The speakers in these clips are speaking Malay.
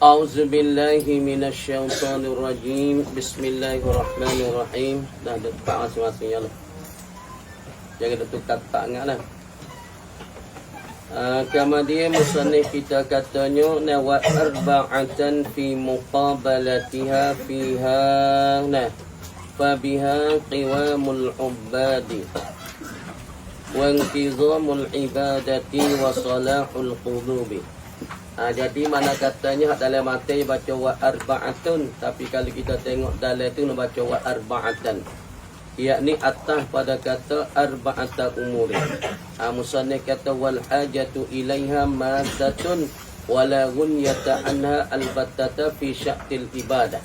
A'udzu billahi minasyaitonir rajim. Bismillahirrahmanirrahim. Dah dekat masing-masing lah. Jangan tukar tak ingatlah. Kemudian musannif kita katanya wa arba'atan fi muqabalatiha fiha fa biha qiwamul ubadi wa intizamul ibadati wa salahul qulubi. Jadi mana katanya dalam materi baca wa arba'atun, tapi kalau kita tengok dalam itu nak baca wa arba'atan, yakni atas pada kata arba'ata umuri. Musannif kata wal hajatu ilaiha madatun wala ghunyata anha albattata fi sya'til ibadah.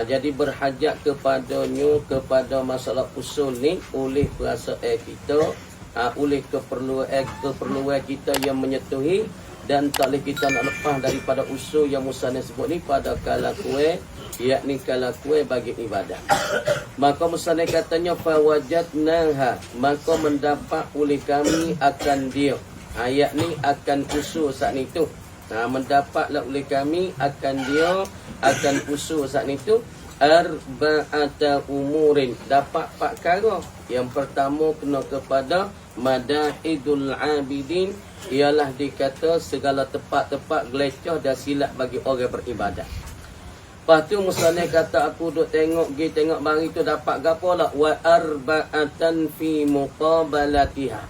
Jadi berhajat kepadanya, kepada masalah usul ni oleh perasaan kita, oleh keperluan kita yang menyetuhi, dan tak boleh kita nak lepas daripada usul yang musannif sebut ni pada kalakue, yakni kalakue bagi ibadah. Maka musannif katanya fawajadnaha, maka mendapat oleh kami akan dia, yakni akan usul saat itu. Mendapatlah oleh kami akan dia, akan usul saat itu arba'ata umurin, dapat 4 perkara. Yang pertama kena kepada madahidul abidin, ialah dikata segala tempat-tempat gelecah dan silap bagi orang beribadah. Lepas tu musannif kata aku duk tengok bari tu dapat gapo lah, wa arba'atan fi muqabalatiha,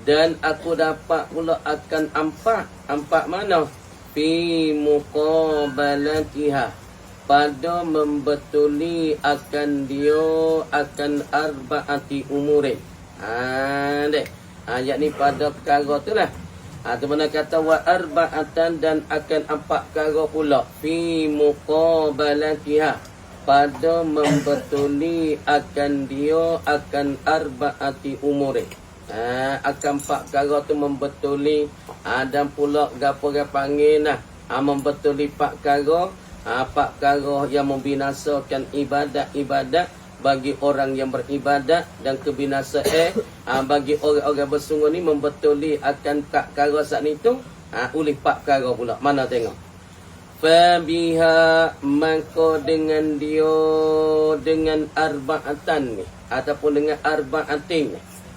dan aku dapat pula akan empat mana fi muqabalatiha, pada membetuli akan dia akan arba'ati umurin. Yakni pada perkara tu lah. Di mana kata wa arba'atan, dan akan 4 perkara pula fi muqabalatiha, pada membetuli akan dia akan arba'ati umurin. Akan 4 perkara tu membetuli, dan pula gapo panggil membetuli 4 perkara. 4 perkara yang membinasakan ibadat bagi orang yang beribadat, dan kebinasaan bagi orang-orang bersungguh ni membetuli akan perkara saat itu oleh 4 perkara pula. Mana tengok. Fabiha, maka dengan dia, dengan arba'atan ni ataupun dengan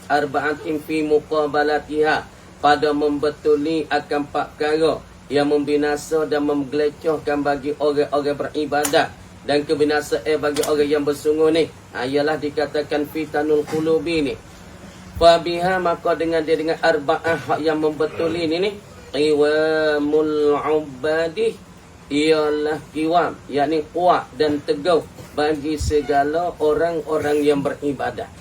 arba'atin fi muqabalatiha, pada membetuli akan 4 perkara yang membinasa dan menggelecahkan bagi orang-orang beribadat, dan kebinasaan bagi orang yang bersungguh ni ialah dikatakan fitanul qulubi ni. Fabiha, maka dengan dia, dengan arba'ah yang membetuli ni qiwamul ubadi, ialah qiwam, yakni kuat dan teguh bagi segala orang-orang yang beribadah.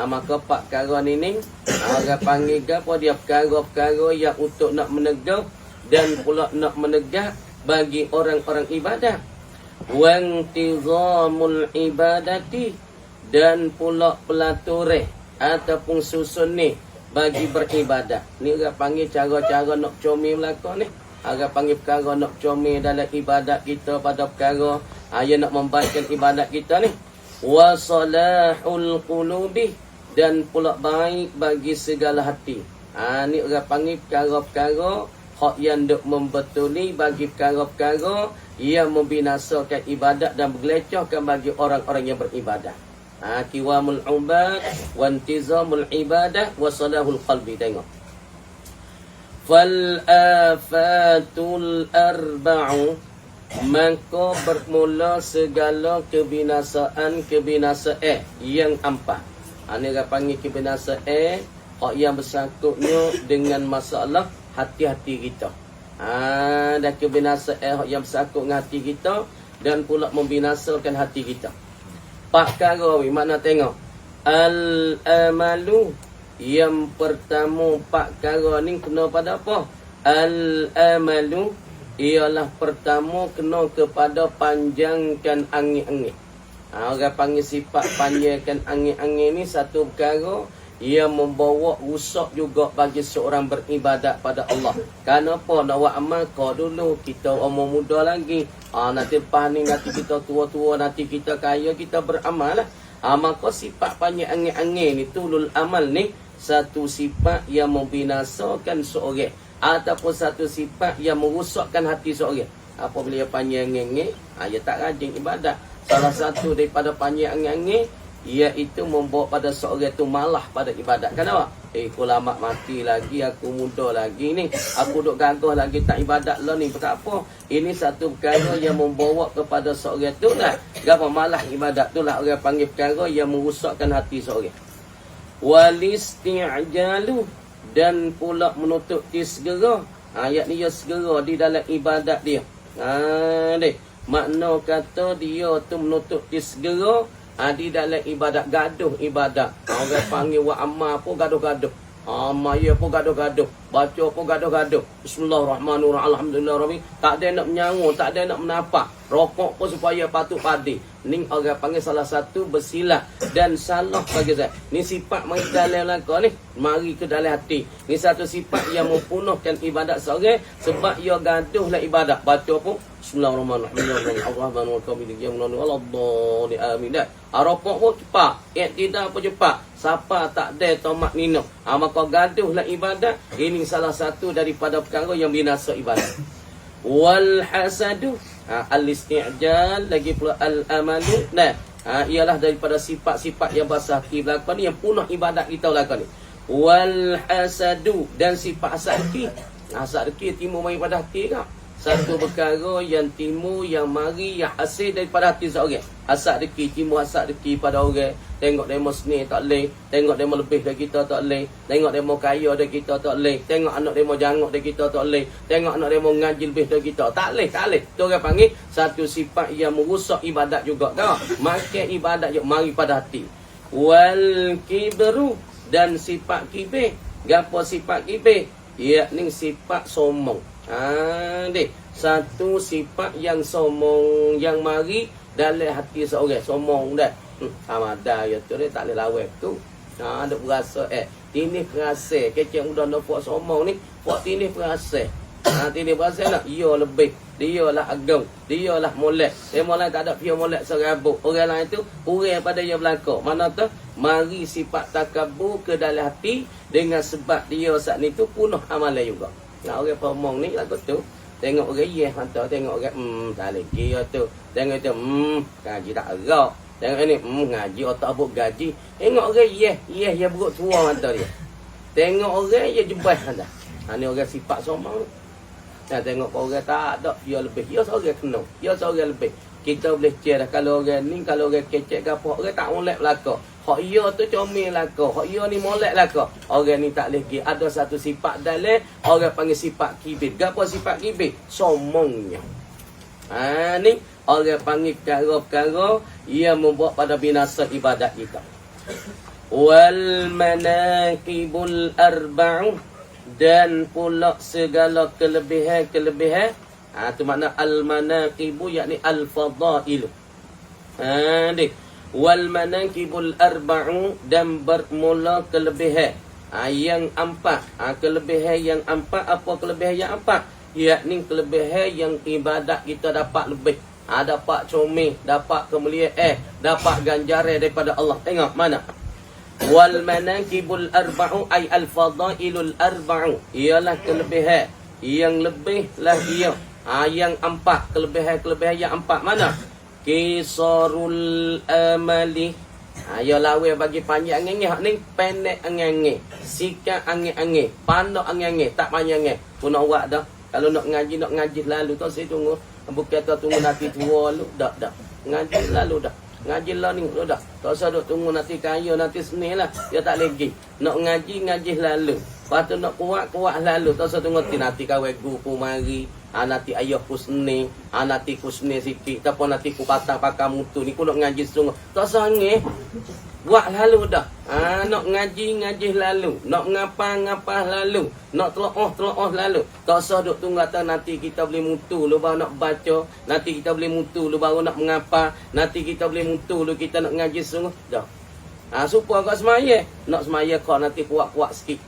Maka 4 perkara ni orang panggil apa dia, perkara-perkara yang untuk nak menegak dan pula nak menegak bagi orang-orang ibadah. Wa intizamul ibadati, dan pula pelature ataupun susun ni bagi beribadah. Ni orang panggil cara-cara nak comel belaka ni. Orang panggil perkara nak comel dalam ibadat kita, pada perkara yang nak membaikkan ibadat kita ni. Wa salahul qulubi, dan pula baik bagi segala hati. Ni orang panggil perkara-perkara hak yang duk membetuli bagi perkara-perkara yang membinasakan ibadat dan bergelecahkan bagi orang-orang yang beribadah. Qiwamul ubad wa intizamul ibadah wa salahul qalbi. Tengok. Fal afatul arba'u, maka bermula segala kebinasaan yang 4. Ini orang panggil kebinasaan hak yang bersangkutnya dengan masalah hati-hati kita. Dan kebinasaan yang bersangkut dengan hati kita, dan pula membinasakan hati kita. 4 perkara mana tengok. Al-amalu, yang pertama 4 perkara ni kena pada apa? Al-amalu, ialah pertama kena kepada panjangkan angin-angin. Orang panggil sifat panjangkan angin-angin ni satu perkara yang membawa rusak juga bagi seorang beribadat pada Allah. Kenapa nak buat amal kau dulu, kita umur muda lagi. Nanti lepas ni, nanti kita tua-tua, nanti kita kaya, kita beramal lah. Maka sifat panjang angin-angin ni, tulul amal ni, satu sifat yang membinasakan seorang, ataupun satu sifat yang merusakkan hati seorang. apabila ia panjang angin, ia tak rajin ibadat. Salah satu daripada panjang angin iaitu membawa pada seorang itu malah pada ibadat. Kenapa? Aku lama mati lagi, aku muda lagi ni, aku duk gagah lagi tak ibadat lah ni, tak apa. Ini satu perkara yang membawa kepada seorang itu lah, gapo malah ibadat tu lah orang panggil perkara yang merosakkan hati seorang. Walisti'jalu, dan pula menutup segera. Ayat ni dia segera di dalam ibadat dia. Deh, makna kata dia tu menutup segera di dalam ibadat, gaduh ibadat. Orang panggil wa amma pun gaduh-gaduh. Maya pun gaduh-gaduh. Baca pun gaduh-gaduh. Bismillahirrahmanirrahim. Alhamdulillah. Tak ada nak menyangur, tak ada nak menapak. Rokok pun supaya patut padi. Ni orang panggil salah satu bersilah dan salah bagi saya. Ni sifat mari dalam langkah ni, mari ke dalam hati. Ni satu sifat yang mempunuhkan ibadat seorang sebab ia gaduhlah ibadat. Baca pun Bismillahirrahmanirrahim. Amin. Rokok pun cepat, tidak pun cepat. Siapa tak ada tomak nino, maka gaduhlah ibadat. Ini salah satu daripada perkara yang binasa ibadat. Wal hasadu, al-isti'jal, lagi pula al-amalu. Ialah daripada sifat-sifat yang basahki belakang ni, yang punah ibadat kita belakang ni. Wal hasadu, dan sifat hasad deki. Hasad deki timbul mari pada hati kau. Satu perkara yang timbul, yang mari, yang hasil daripada hati seorang. Hasad deki, timbul hasad deki pada orang. Tengok demo seni tak leh, tengok demo lebih dari kita tak leh, tengok demo kaya dari kita tak leh, tengok anak demo jangok dari kita tak leh, tengok anak demo ngaji lebih dari kita tak leh, tak leh. Tu orang panggil satu sifat yang merusak ibadat juga tau. Makan ibadat yang mari pada hati. Wal kibru, dan sifat kibir. Gapo sifat kibir? Yakni sifat sombong. Deh, satu sifat yang sombong yang mari dalam hati seorang, sombong dah. Sama ada ya tu dia tak boleh lawan tu. Ada perasa ini perasa kecek mudah nak buat sombong ni, buat ini perasa. Ini perasa nak ia lebih, dia lah agong, dia lah molek. Dia molek tak ada pihak molek serabut. Orang lain tu kurang pada dia belaka. Mana tu? Mari sifat takabur ke dalam hati dengan sebab dia saat ni tu penuh amalan juga. Orang pemong ni lagu tu. Tengok orang yes mata, tengok orang tak lagi tu. Tengok tu gaji tak erak. Tengok ni ngaji otak abuk gaji. Tengok orang yes yang beruk tua mata dia. Tengok orang yang jebah anda. Ni orang sifat sombong ni. Tengok orang tak ada dia lebih. Dia seorang kena. Dia seorang lebih. Kita boleh share dah kalau orang ni, kalau orang kecek ke apa, orang tak molek belaka. Hak ia tu comel laka, hak ia ni molek laka. Orang ni tak lagi ada satu sifat dalam, orang panggil sifat kibir. Gapo sifat kibir? Sombongnya. Ni orang panggil perkara-perkara yang membuat pada binasa ibadat kita. Wal manaqibul arba'u, dan pula segala kelebihan-kelebihan. Tu makna al-manaqibu, yakni al-fadailu. Wal manaqibul arba'u, dan bermula kelebihan yang empat. Kelebihan yang empat, apa kelebihan yang empat? Yakni kelebihan yang ibadat kita dapat lebih. Dapat comel, dapat kemuliaan, dapat ganjaran daripada Allah. Tengok mana? Wal manaqibul arba'u ay al-fadailul arba'u, ialah kelebihan yang lebih lah dia. Yang empat, kelebihan-kelebihan yang empat mana? Kisarul amali, ya lawe bagi panjang angin, hak ni pendek angin, sikap angin, pandok angin, tak panjang angin. Pun nak buat dah. Kalau nak ngaji lalu tu saya tunggu. Bukan tu tunggu nanti tua lu, dak. Ngaji lalu dah. Ngaji lah ni dah. Tak usah duk tunggu nanti kaya, nanti seni lah. Dia tak lagi. Nak ngaji lalu. Lepas tu nak kuat lalu. Tak usah tunggu nanti kawan guru mari. Nanti ayah ku seni. Nanti ku seni sikit. Tapi nanti ku patah pakai mutu ni. Ku nak ngaji sungguh. Tak usah ngeh. Buat lalu dah. Nak ngaji lalu. Nak ngapa lalu. Nak teloh lalu. Tak usah duk tunggu kata nanti kita boleh mutu lu baru nak baca. Nanti kita boleh mutu lu baru nak mengapa. Nanti kita boleh mutu lu kita nak ngaji sungguh. Dah. Supaya kau semaya. Nak semaya kau nanti kuat-kuat sikit.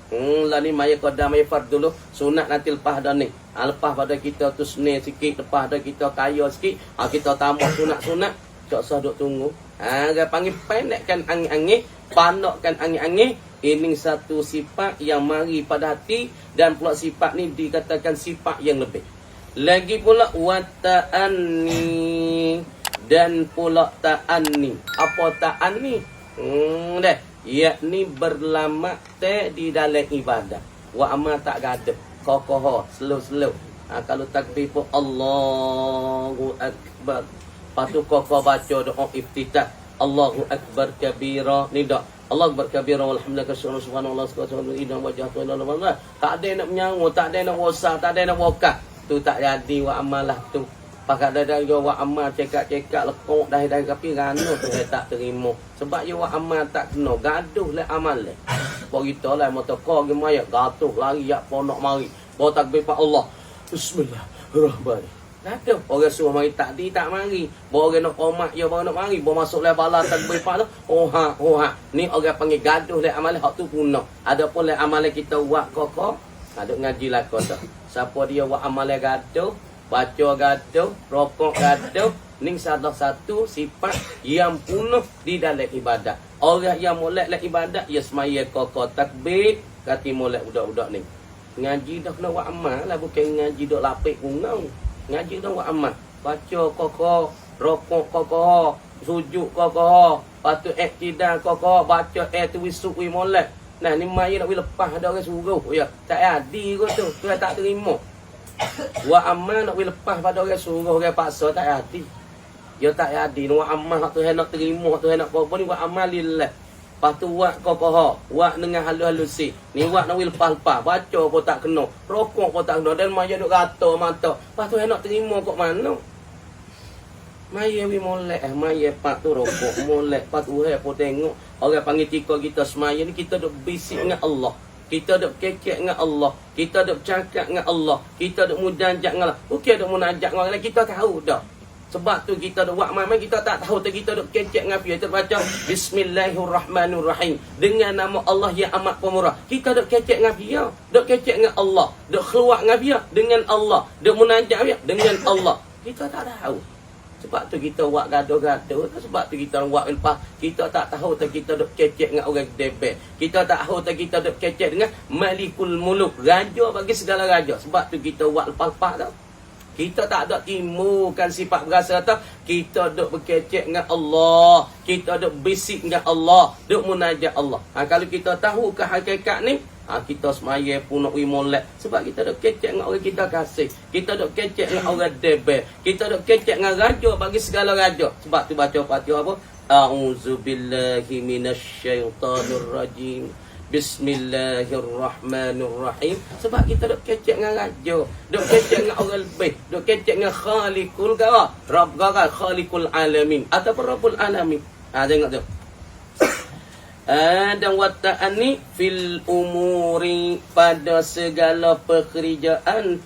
Lah ni maya kau dah maya fard dulu. Sunat nanti lepas dah ni. Lepas pada kita tu seni sikit. Lepas dah kita kaya sikit. Kita tambah sunat-sunat. Tak usah duk tunggu. Dia panggil pendekkan angin-angin. Pandokkan angin-angin. Ini satu sifat yang mari pada hati. Dan pula sifat ni dikatakan sifat yang lebih. Lagi pula wa ta'anni, dan pula ta'anni. Apa ta'anni? Dah, yakni berlama di dalam ibadah. Wa amma tak gaduh, kokoh, slow. Kalau takbir pun Allahu Akbar. Lepas tu kokoh baca doa iftitah. Allahu Akbar kabira. Ni dah. Allahu Akbar kabira walhamdulillah subhanallah subhanallah wajah tu Allah. Tak ada nak menyangu, tak ada nak rosak, tak ada nak wokah. Tu tak jadi wa amalah tu. Pakat dah yo wa amal cekak-cekak lekok dah tapi rano tu saya tak terima. Sebab yo wa amal tak kena gaduh le amal le. Bo kita lah motor gi maya gaduh lari yak ponok mari. Bo takbir pa Allah. Bismillahirrahmanirrahim. Gaduh orang suruh mari takdi tak mari. Bo orang nak qomat yo baru nak mari. Bo masuk le bala takbir pa tu. Oh ha. Ni orang panggil gaduh le amal hak tu punah. Adapun le amal kita buat kokok ada ngaji lah kau tu. Siapa dia buat amal gaduh, baca gaduh, rokok gaduh, ni salah satu sifat yang punah di dalam ibadah. Orang yang molek dalam ibadah, ia semaya kokok takbir, kati molek budak-budak ni. Ngaji dah kena buat amal lah, bukan ngaji dok lapik pungau. Ngaji dah buat amal. Baca kokok, rokok kokok, sujud kokok, patu iktidal kokok, baca tu wisuk wi molek. Nah, ni mai nak lepas ada orang suruh. Ya, tak ada kot tu. Tu tak terima. Wa amal nak lepas pada orang suruh, orang paksa tak ada. Ya tak ada. Wa amal hak tu nak terima, hak tu nak apa ni wa amal lillah. Lepas tu wa kokoh, wa dengan halus-halus ni wa nak lepas-lepas. Baca pun tak kena, rokok pun tak kena dan mai duk kata mata. Lepas tu nak terima kok mana? Mai wi molek, mai pak tu rokok molek, pat urai pun tengok. Orang panggil tika kita semaya ni kita duk bisik dengan Allah. Kita duk kekek dengan Allah. Kita duk cakap dengan Allah. Kita duk munajat dengan Allah. Bukan duk munajat dengan Allah. Kita tahu dah. Sebab tu kita duk buat mai kita tak tahu. Kita duk kekek dengan dia. Kita baca Bismillahirrahmanirrahim. Dengan nama Allah yang amat pemurah. Kita duk kekek dengan dia. Duk kekek dengan Allah. Duk keluar dengan dia. Dengan Allah. Duk munajat dia. Dengan Allah. Kita tak tahu. Sebab tu kita buat gaduh-gaduh. Sebab tu kita buat lepas. Kita tak tahu tak kita duk kecek dengan orang debek. Kita tak tahu tak kita duk kecek dengan Malikul Muluk. Raja bagi segala raja. Sebab tu kita buat lepas-lepas tau. Kita tak ada timbulkan sifat berasa tau. Kita duk berkecek dengan Allah. Kita duk bisik dengan Allah. Duk munajat Allah. Kalau kita tahu ke hakikat ni, kita semaya pun nak molek. Sebab kita duk kecek dengan orang kita kasih. Kita duk kecek dengan orang debel. Kita duk kecek dengan raja bagi segala raja. Sebab tu baca Fatihah apa? A'udzubillahi minasyaitanirrajim. Bismillahirrahmanirrahim. Sebab kita duk kecek dengan raja. Duk kecek dengan orang lebih. Duk kecek dengan Khaliqul Gara. Rabb Gara, Khaliqul Alamin. Ataupun Rabbul Alamin. Tengok tu. Dan wata'ani fil umuri, pada segala pekerjaan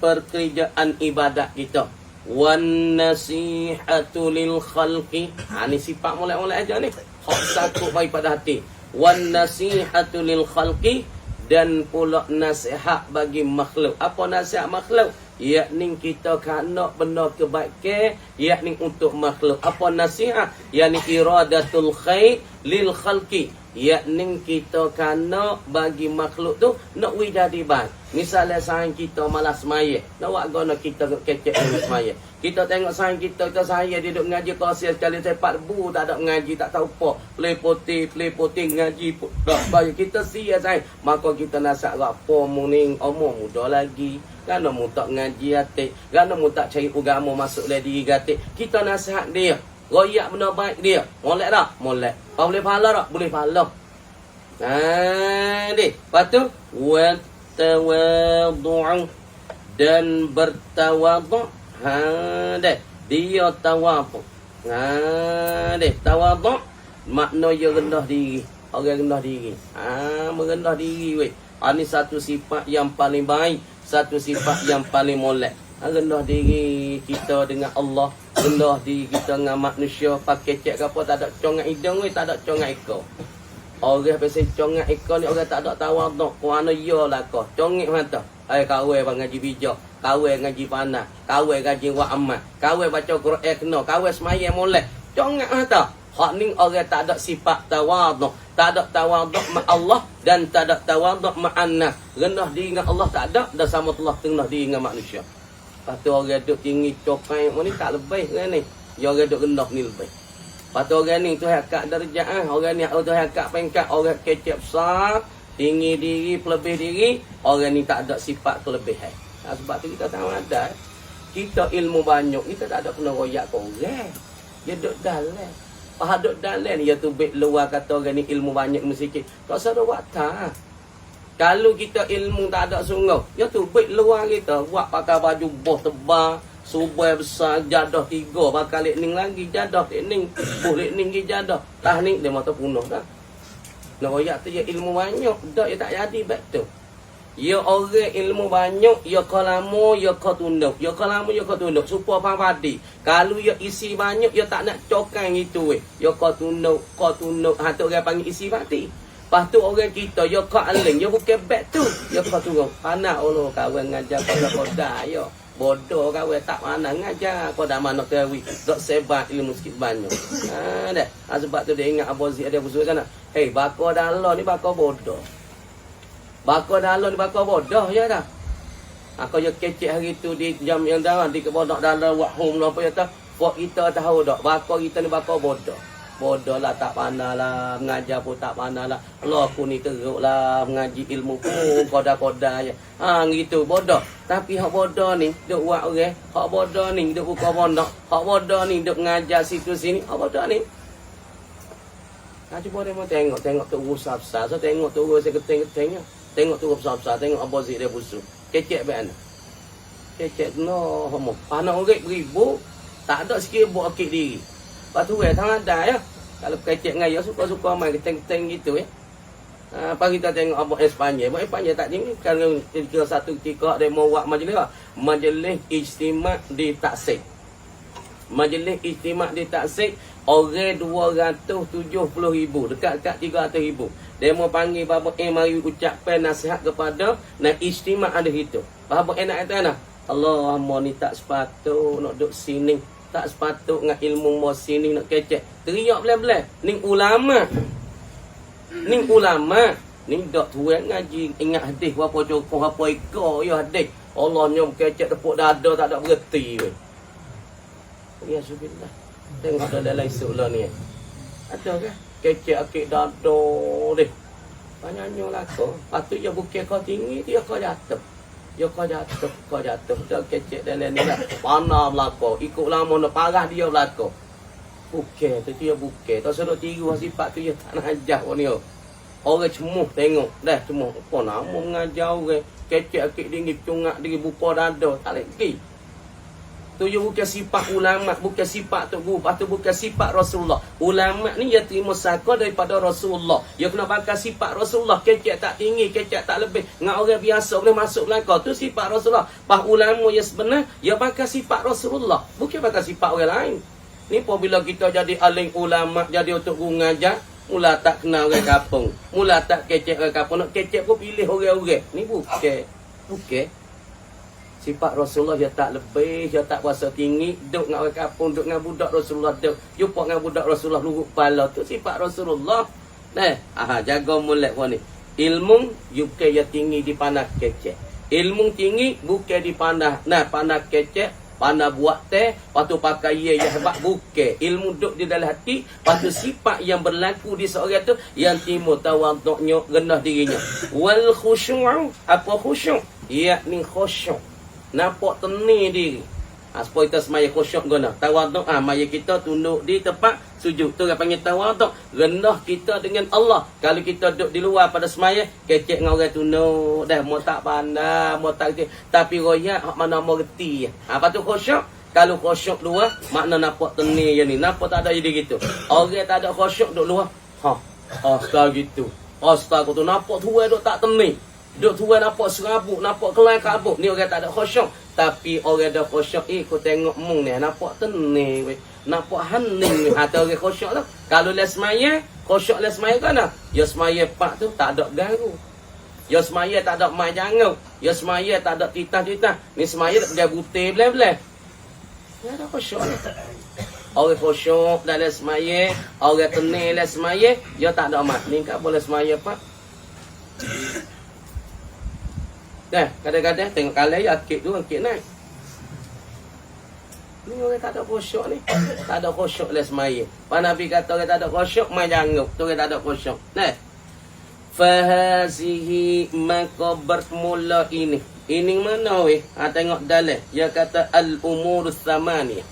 ibadat kita. Wan nasihatu lil khalqi. Ni sifat molek-molek aja ni. Hak satu baik pada hati. Wan nasihatu lil khalqi, dan pula nasihat bagi makhluk. Apa nasihat makhluk? Yakni kita kena benda kebaikan, yakni untuk makhluk. Apa nasihat? Yakni iradatul khair lil khalqi. Yakni kita kena bagi makhluk tu nak we jadi baik. Misalnya sayang kita malas semaya, nak buat guna kita kecek dengan semaya. Kita tengok sayang kita saya dia duk ngaji kasihan sekali sepak bu tak ada ngaji tak tahu apa. Play putih ngaji pun tak bayar kita sia sayang. Maka kita nasihat apa muning omong muda lagi. Kerana mu tak ngaji hati, kerana mu tak cari agama masuk le diri hati. Kita nasihat dia. Royak benda baik dia. Molek tak? Molek. Kau boleh pahala tak? Boleh pahala. Lepas tu, watawadu'u, dan bertawaduk. Dia tawaduk. Tawaduk makna dia rendah diri. Orang rendah diri. Merendah diri weh. Ini satu sifat yang paling baik, satu sifat yang paling molek. Rendah diri kita dengan Allah, rendah diri kita dengan manusia. Pakai cek ke apa, tak ada congak hidung weh, tak ada congak ekor. Orang pasal congak ekor ni orang tak ada tawaduk. Kerana iyalah kau congak mata. Kawai bang ngaji bijak, kawai ngaji panah, kawai ngaji wa amat, kawai baca Quran kena, kawai semaya molek. Congak mata. Hak ni orang tak ada sifat tawaduk. Tak ada tawaduk ma Allah dan tak ada tawaduk ma annas. Rendah diri dengan Allah tak ada, dan sama Allah rendah diri dengan manusia. Lepas tu orang duduk tinggi cokai ni tak lebih kan ni. Dia orang duduk rendah ni lebih. Lepas tu orang ni tu hakikat darjah. Orang ni tu hakikat pengkat. Orang kecep besar. Tinggi diri, pelebih diri. Orang ni tak ada sifat kelebihan. Nah, sebab tu kita tahu ada. Kita ilmu banyak. Kita tak ada kena royak ke orang. Dia duduk dalam. Pas duduk dalam ni. Dia tu baik luar kata orang ni ilmu banyak sikit. Tak usah ada waktu. Kalau kita ilmu tak ada sungguh. Dia tu baik luar kita. Buat pakai baju boh tebal. Subai besar, jadah 3. Bakal lekning lagi, jadah lekning. Buh lekning lagi jadah. Tah ni dia mata punuh dah. Nak royak tu dia ilmu banyak. Tak, dia tak jadi baik tu. Ya orang ilmu banyak, ya kau lama, ya kau tunduk. Ya kau lama, ya kau tunduk. Supaya faham padi. Kalau ya isi banyak, ya tak nak cokan gitu. Ya kau tunduk, kau tunduk. Ha, tu orang panggil isi padi. Lepas tu orang kita, ya kau aling, ya bukan baik tu. Ya kau tunduk. Anak Allah kawan ngajar kau dah, ya. Bodoh kawan tak mana ngajar. Kau dah mana kawi. Dok sebat ilmu sikit banyak. Ha, dah. Ha, sebab tu dia ingat Abu Zik ada bersuara sana. Hei, bakar dalam ni bakar bodoh. Bakar dalam ni bakar bodoh ya dah. Aku je kecek hari tu di jam yang dah di kebodak dalam wahum apa ya tak. Buat kita tahu dak bakar kita ni bakar bodoh. Bodoh lah tak pandai lah, mengajar pun tak pandai lah. Allah aku ni teruk lah, mengaji ilmu pun koda-koda je. Ha gitu bodoh. Tapi hak bodoh ni duk buat orang, hak bodoh ni duk buka pondok, hak bodoh ni duk mengajar situ sini, hak bodoh ni. Ha cuba dia mau tengok tu besar-besar. So tengok tu saya keteng-ketengnya. Tengok tu besar-besar, tengok Abu Zik dia busuk. Kecek baik ana. Kecek no homo. Panak orang beribu, tak ada sikit buat akik diri. Lepas tu tangan ada ya. Kalau kecek dengan dia suka-suka main keteng-keteng gitu ya. Apa kita tengok Abang Espanyol. Abang Espanyol tak tinggi. Kalau satu ketika dia mau buat majlis lah. Majlis Ijtimak di Taksik. Majlis Ijtimak di Taksik. Orang 270,000. Dekat-dekat 300,000. Dia mau panggil Bapa mari ucapkan nasihat kepada. Nah Ijtimak ada itu. Bapa nak kata Allah ni tak sepatut nak duduk sini. Tak sepatut dengan ilmu mosi ni nak kecek. Teriak belah-belah. Ni ulama. Ni ulama. Ni dak tuan ngaji. Ingat hadis berapa cokong, apa ekor ya hadis. Allah nyom kecek tepuk dada tak ada berhenti. Ya subhanallah. Tengok ada dalam isu lah ni. Ada ke? Kecek akik dada deh. Banyaknya lah kau. Lepas tu dia bukit kau tinggi, dia kau jatuh. Ya kau jatuh. Dah kecek dalam ni lah. Mana belakang. Ikut lama nak parah dia belakang. Bukit tu dia bukit. Tak sedut tiru sifat tu dia tak nak ajar pun dia. Orang cemuh tengok. Dah cemuh. Apa nama mengajar orang. Kecek akik tinggi. Cungak diri buka dada. Tak lagi. Tu dia bukan sifat ulama. Bukan sifat tu guru. Lepas tu bukan sifat Rasulullah. Ulama ni dia terima saka daripada Rasulullah. Dia kena pakai sifat Rasulullah. Kecek tak tinggi. Kecek tak lebih. Dengan orang biasa boleh masuk belakang. Tu sifat Rasulullah. Pas ulama yang sebenar. Dia pakai sifat Rasulullah. Bukan pakai sifat orang lain. Ni apabila kita jadi alim ulama. Jadi untuk guru ngajar. Mula tak kenal orang kampung. Mula tak kecek orang kampung. Nak kecek pun pilih orang-orang. Ni bukan. Bukan. Sifat Rasulullah dia tak lebih, dia tak kuasa tinggi, duduk dengan orang kampung, duduk dengan budak Rasulullah, duduk jumpa dengan budak Rasulullah luruk kepala tu sifat Rasulullah. Jaga mulai pun ni. Ilmu bukan dia tinggi di pandang kecek. Ilmu tinggi bukan di pandang pandang kecek, pandang buat teh, patu pakai ye yang hebat bukan. Ilmu duduk di dalam hati, patu sifat yang berlaku di seorang tu yang timbul tawaduknya, rendah dirinya. Wal khusyu'u, apa khusyuk? Yakni khusyuk. Nampak teni diri. Supaya kita semaya khusyuk guna. Tawaduk. Maya kita tunduk di tempat sujud. Tu orang panggil tawaduk. Rendah kita dengan Allah. Kalau kita duduk di luar pada semaya, kecek dengan orang tunduk. Dah, mau tak pandai, mau tak kerti. Tapi royak, mana mau kerti. Lepas tu khusyuk. Kalau khusyuk luar, makna nampak teni je ni. Nampak tak ada jadi gitu. Orang tak ada khusyuk duduk luar. Astaga gitu. Astaga tu nampak tu duduk tak teni. Duk tua nampak serabut, nampak kelai kabut. Ni orang tak ada khusyuk. Tapi orang ada khusyuk, kau tengok mung ni, nampak tenang weh. Nampak hening. Atau orang khusyuk tu. Kalau les semaya, khusyuk les semaya kan lah. Ya semaya pak tu tak ada garu. Ya semaya tak ada mai jangau. Ya semaya tak ada titah-titah. Ni semaya tak dia butir belah-belah. Ya ada khusyuk ni. Orang khusyuk dalam semaya, orang tenang dalam semaya, dia tak ada amat. Ni kan boleh semaya pak. Dah, kadang-kadang tengok kalai akik tu, akik naik. Ni orang tak ada khusyuk ni. Tak ada khusyuk les semaya. Pak Nabi kata orang tak ada khusyuk, mai janggup. Tu orang tak ada khusyuk. Nah. Fahazihi maka bermula ini. Ini mana weh? Tengok dalil. Dia kata al-umur samaniyah.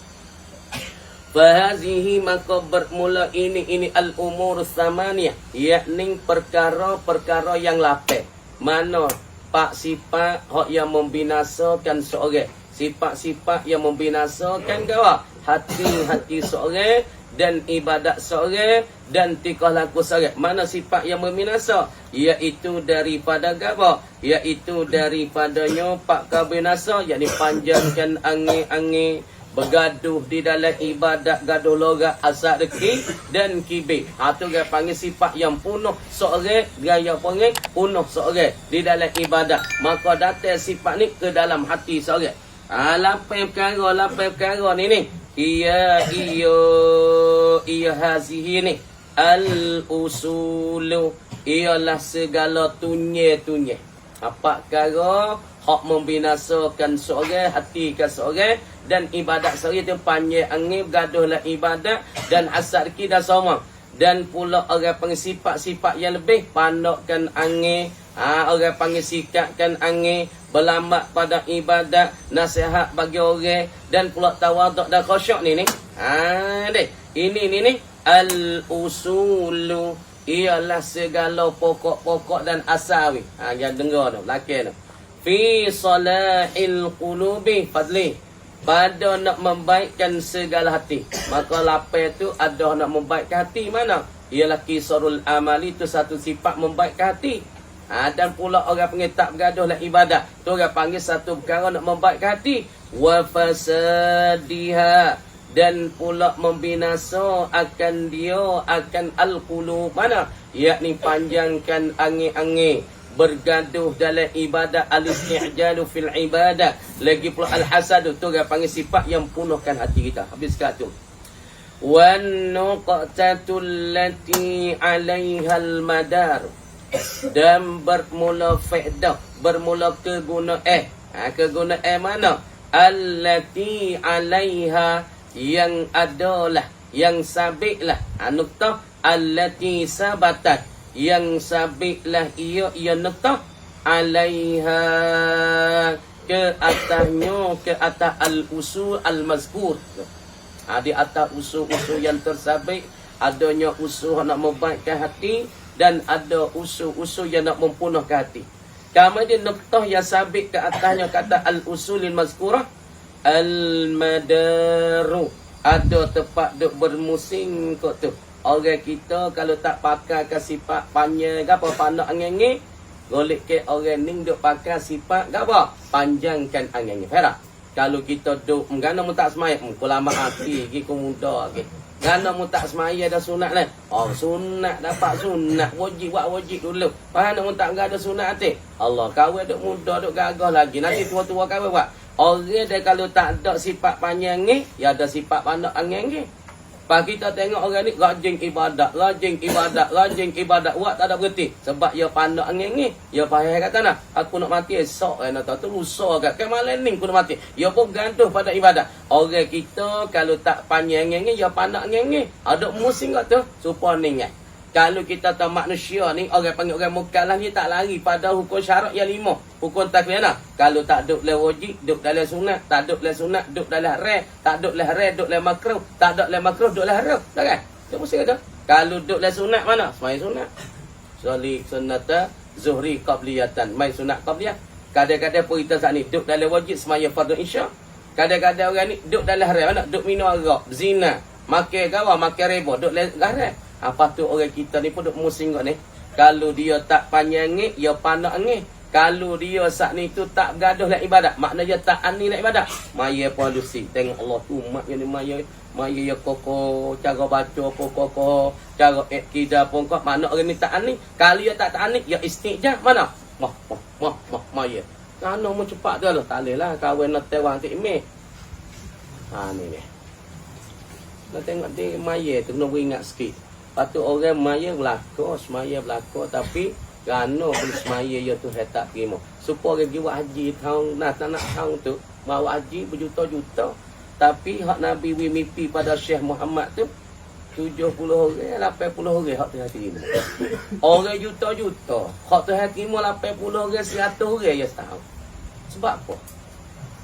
Fahazihi maka bermula ini al-umur samaniyah. Yakni perkara-perkara yang lapar. Mana pak sifat hak yang membinasakan seorang. Sifat-sifat yang membinasakan gawa. Hati-hati seorang dan ibadat seorang dan tikah laku seorang. Mana sifat yang membinasa? Iaitu daripada gawa. Iaitu daripadanya pak kabinasa. Yakni panjangkan angin-angin. Bergaduh di dalam ibadat, gaduh logat, asal reki dan kibir. Itu dia panggil sifat yang penuh seorang. Gaya panggil penuh seorang di dalam ibadat. Maka datang sifat ni ke dalam hati seorang. Lapan perkara ni. Iya hazihi ni. Al-usulu. Ialah segala tunye-tunye. Apa perkara hak membinasakan seorang, hati ke seorang dan ibadat seorang tu panjang angin, gaduhlah ibadat dan hasad kita sama. Dan pula orang panggil sifat-sifat yang lebih pandakkan angin, orang panggil sikapkan angin, berlambat pada ibadat, nasihat bagi orang dan pula tawaduk dan khusyuk ni. Ini al-usulu ialah segala pokok-pokok dan asal. Jangan dengar tu, belakang tu. Fi salahil qulubi fadli. Pada nak membaikkan segala hati. Maka lapar tu ada nak membaikkan hati mana? Ialah kisarul amali tu satu sifat membaikkan hati. Dan pula orang panggil tak bergaduh lah ibadat. Tu orang panggil satu perkara nak membaikkan hati. Wa fasadiha. Dan pula membinasa akan dia akan al-qulub mana? Yakni panjangkan angin-angin. Bergaduh dalam ibadat, al-isti'jalu fil ibadat. Lagi pula al-hasad tu dia panggil sifat yang punahkan hati kita. Habis kat tu. Wan nuqtatul lati 'alaiha al-madar. Dan bermula faedah, bermula kegunaan. Kegunaan mana? Allati 'alaiha yang adalah, yang sabitlah. Nuqtah allati sabatat. Yang sabitlah ia nuqtah alaiha ke atasnya, ke atas al-usul al-mazkur. Di atas usul-usul yang tersabit adanya usul nak membaikkan hati dan ada usul-usul yang nak mempunahkan hati. Kemudian nuqtah yang sabit ke atasnya kata al-usulil mazkurah al-madaru. Ada tempat duk bermusing kot tu. Orang kita kalau tak pakai ke sifat panjang apa pandak angin-angin, golek ke orang ni duk pakai sifat apa panjangkan angin-angin. Faham? Kalau kita duk ngana mu tak semaya, lama hati ki ku muda ki. Ngana mu tak semaya dah sunat lah. Sunat dapat sunat, wajib buat wajib dulu. Faham mu tak ada sunat hati. Allah kawin duk muda duk gagah lagi. Nanti tua-tua kawin buat. Orang dia kalau tak ada sifat panjang ni, ya ada sifat pandak angin-angin. Pak kita tengok orang ni rajin ibadat. Buat tak ada berhenti. Sebab dia pandang angin ni. Dia payah kata nak. Aku nak mati esok. Nak tahu tu lusa kat. Ke malam ni aku nak mati. Dia pun gantung pada ibadat. Orang kita kalau tak panjang angin ni. Dia pandang angin ni. Ada musim kat tu. Supaya ni kan. Kalau kita tahu manusia ni. Orang panggil orang mukalah ni tak lari pada hukum syarat yang 5. Hukum taklif lah. Kalau tak duduk dalam wajib, duduk dalam sunat. Tak duduk dalam sunat, duduk dalam haram. Tak duduk dalam haram, duduk dalam makruh. Tak duduk dalam makruh, duduk dalam haram. Tak kan? Dia mesti kata. Kalau duduk dalam sunat mana? Semain sunat. Soli sunata zuhri qabliyatan. Main sunat qabliyah. Kadang-kadang pun kita saat ni duduk dalam wajib semaya fardu isya. Kadang-kadang orang ni duduk dalam haram. Mana? Duduk minum arak, zina, makan gawa, makan reba, duduk dalam haram. Apa tu orang kita ni pun duduk musim kat ni. Kalau dia tak panjang ni, dia pandak ni. Kalau dia saat ni tu tak bergaduh nak ibadat, maknanya tak ani nak ibadat. Maya pun alusi. Tengok Allah tu mak yang ni maya ya kokoh, cara baca pun kokoh, cara akidah pun kokoh. Makna orang ni tak ani. Kalau dia tak ani, dia istijah mana? Maya. Kano mu cepat dah lah. Tak boleh lah kahwin nak tewang tik meh. Ni. Nak tengok dia maya tu kena ingat sikit. Patut orang maya belakang, semaya belakang tapi kerana bersemaya ya tu saya tak terima. Supaya orang jiwa haji tahun nak tahu tu bawa haji berjuta-juta. Tapi hak Nabi mimpi pada Syekh Muhammad tu 70 orang, 80 orang hak Tuhan terima. Orang juta-juta. Hak Tuhan terima 80 orang, 100 orang ya tahu. Sebab apa?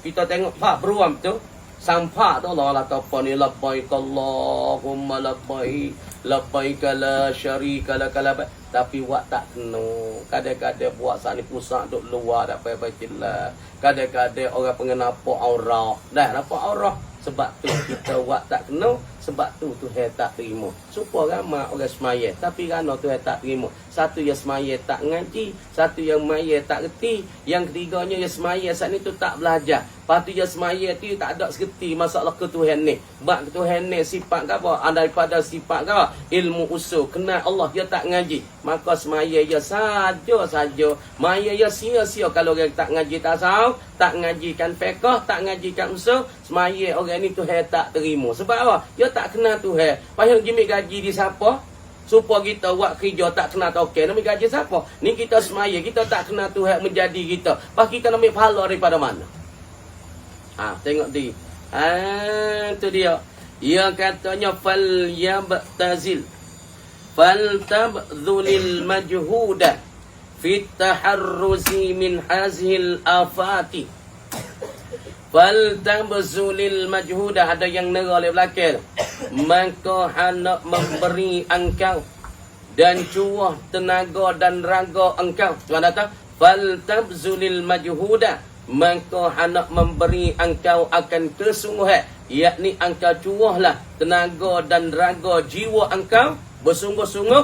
Kita tengok pak beruam tu, sampak tu Allah lah apa ni, labbaik Allahumma labbaik la syarika lak labbaik. Tapi buat tak kena. Kadang-kadang buat saat ni pusat duk luar tak payah bacalah. Kadang-kadang orang pengen nampak aurat. Dah nampak aurat. Sebab tu kita buat tak kena. Sebab tu Tuhan tak terima. Supaya ramai orang semaya. Tapi kerana Tuhan tak terima. Satu yang semaya tak ngaji. Satu yang semaya tak reti. Yang ketiganya yang semaya saat ni tu tak belajar. Lepas tu yang semaya tu tak ada sekerti masalah ke Tuhan ni. Sebab ke Tuhan ni sifat ke apa? Daripada sifat ke apa? Ilmu usul. Kenal Allah dia tak ngaji. Maka semaya ya saja. Maya ya sia-sia kalau orang tak ngaji tasawuf, tak ngajikan fiqh, tak ngajikan usul. Semaya orang ni Tuhan tak terima. Sebab apa? Dia tak kenal Tuhan. Payah gimik gaji di siapa? Supaya kita buat kerja tak kenal Tuhan. Nak gaji siapa? Ni kita semaya, kita tak kenal Tuhan menjadi kita. Pas kita nak ambil pahala daripada mana? Tengok di. Tu dia. Ia katanya fal yabtazil. Fal tabdhulil majhuda fit taharruzi min hazil afati. Fal tabzulil majhuda, ada yang nera oleh belakang. Maka hendak memberi engkau dan curah tenaga dan raga engkau. Tuan kata fal tabzulil majhuda, maka hendak memberi engkau akan kesungguhan, yakni engkau curahlah tenaga dan raga jiwa engkau bersungguh-sungguh.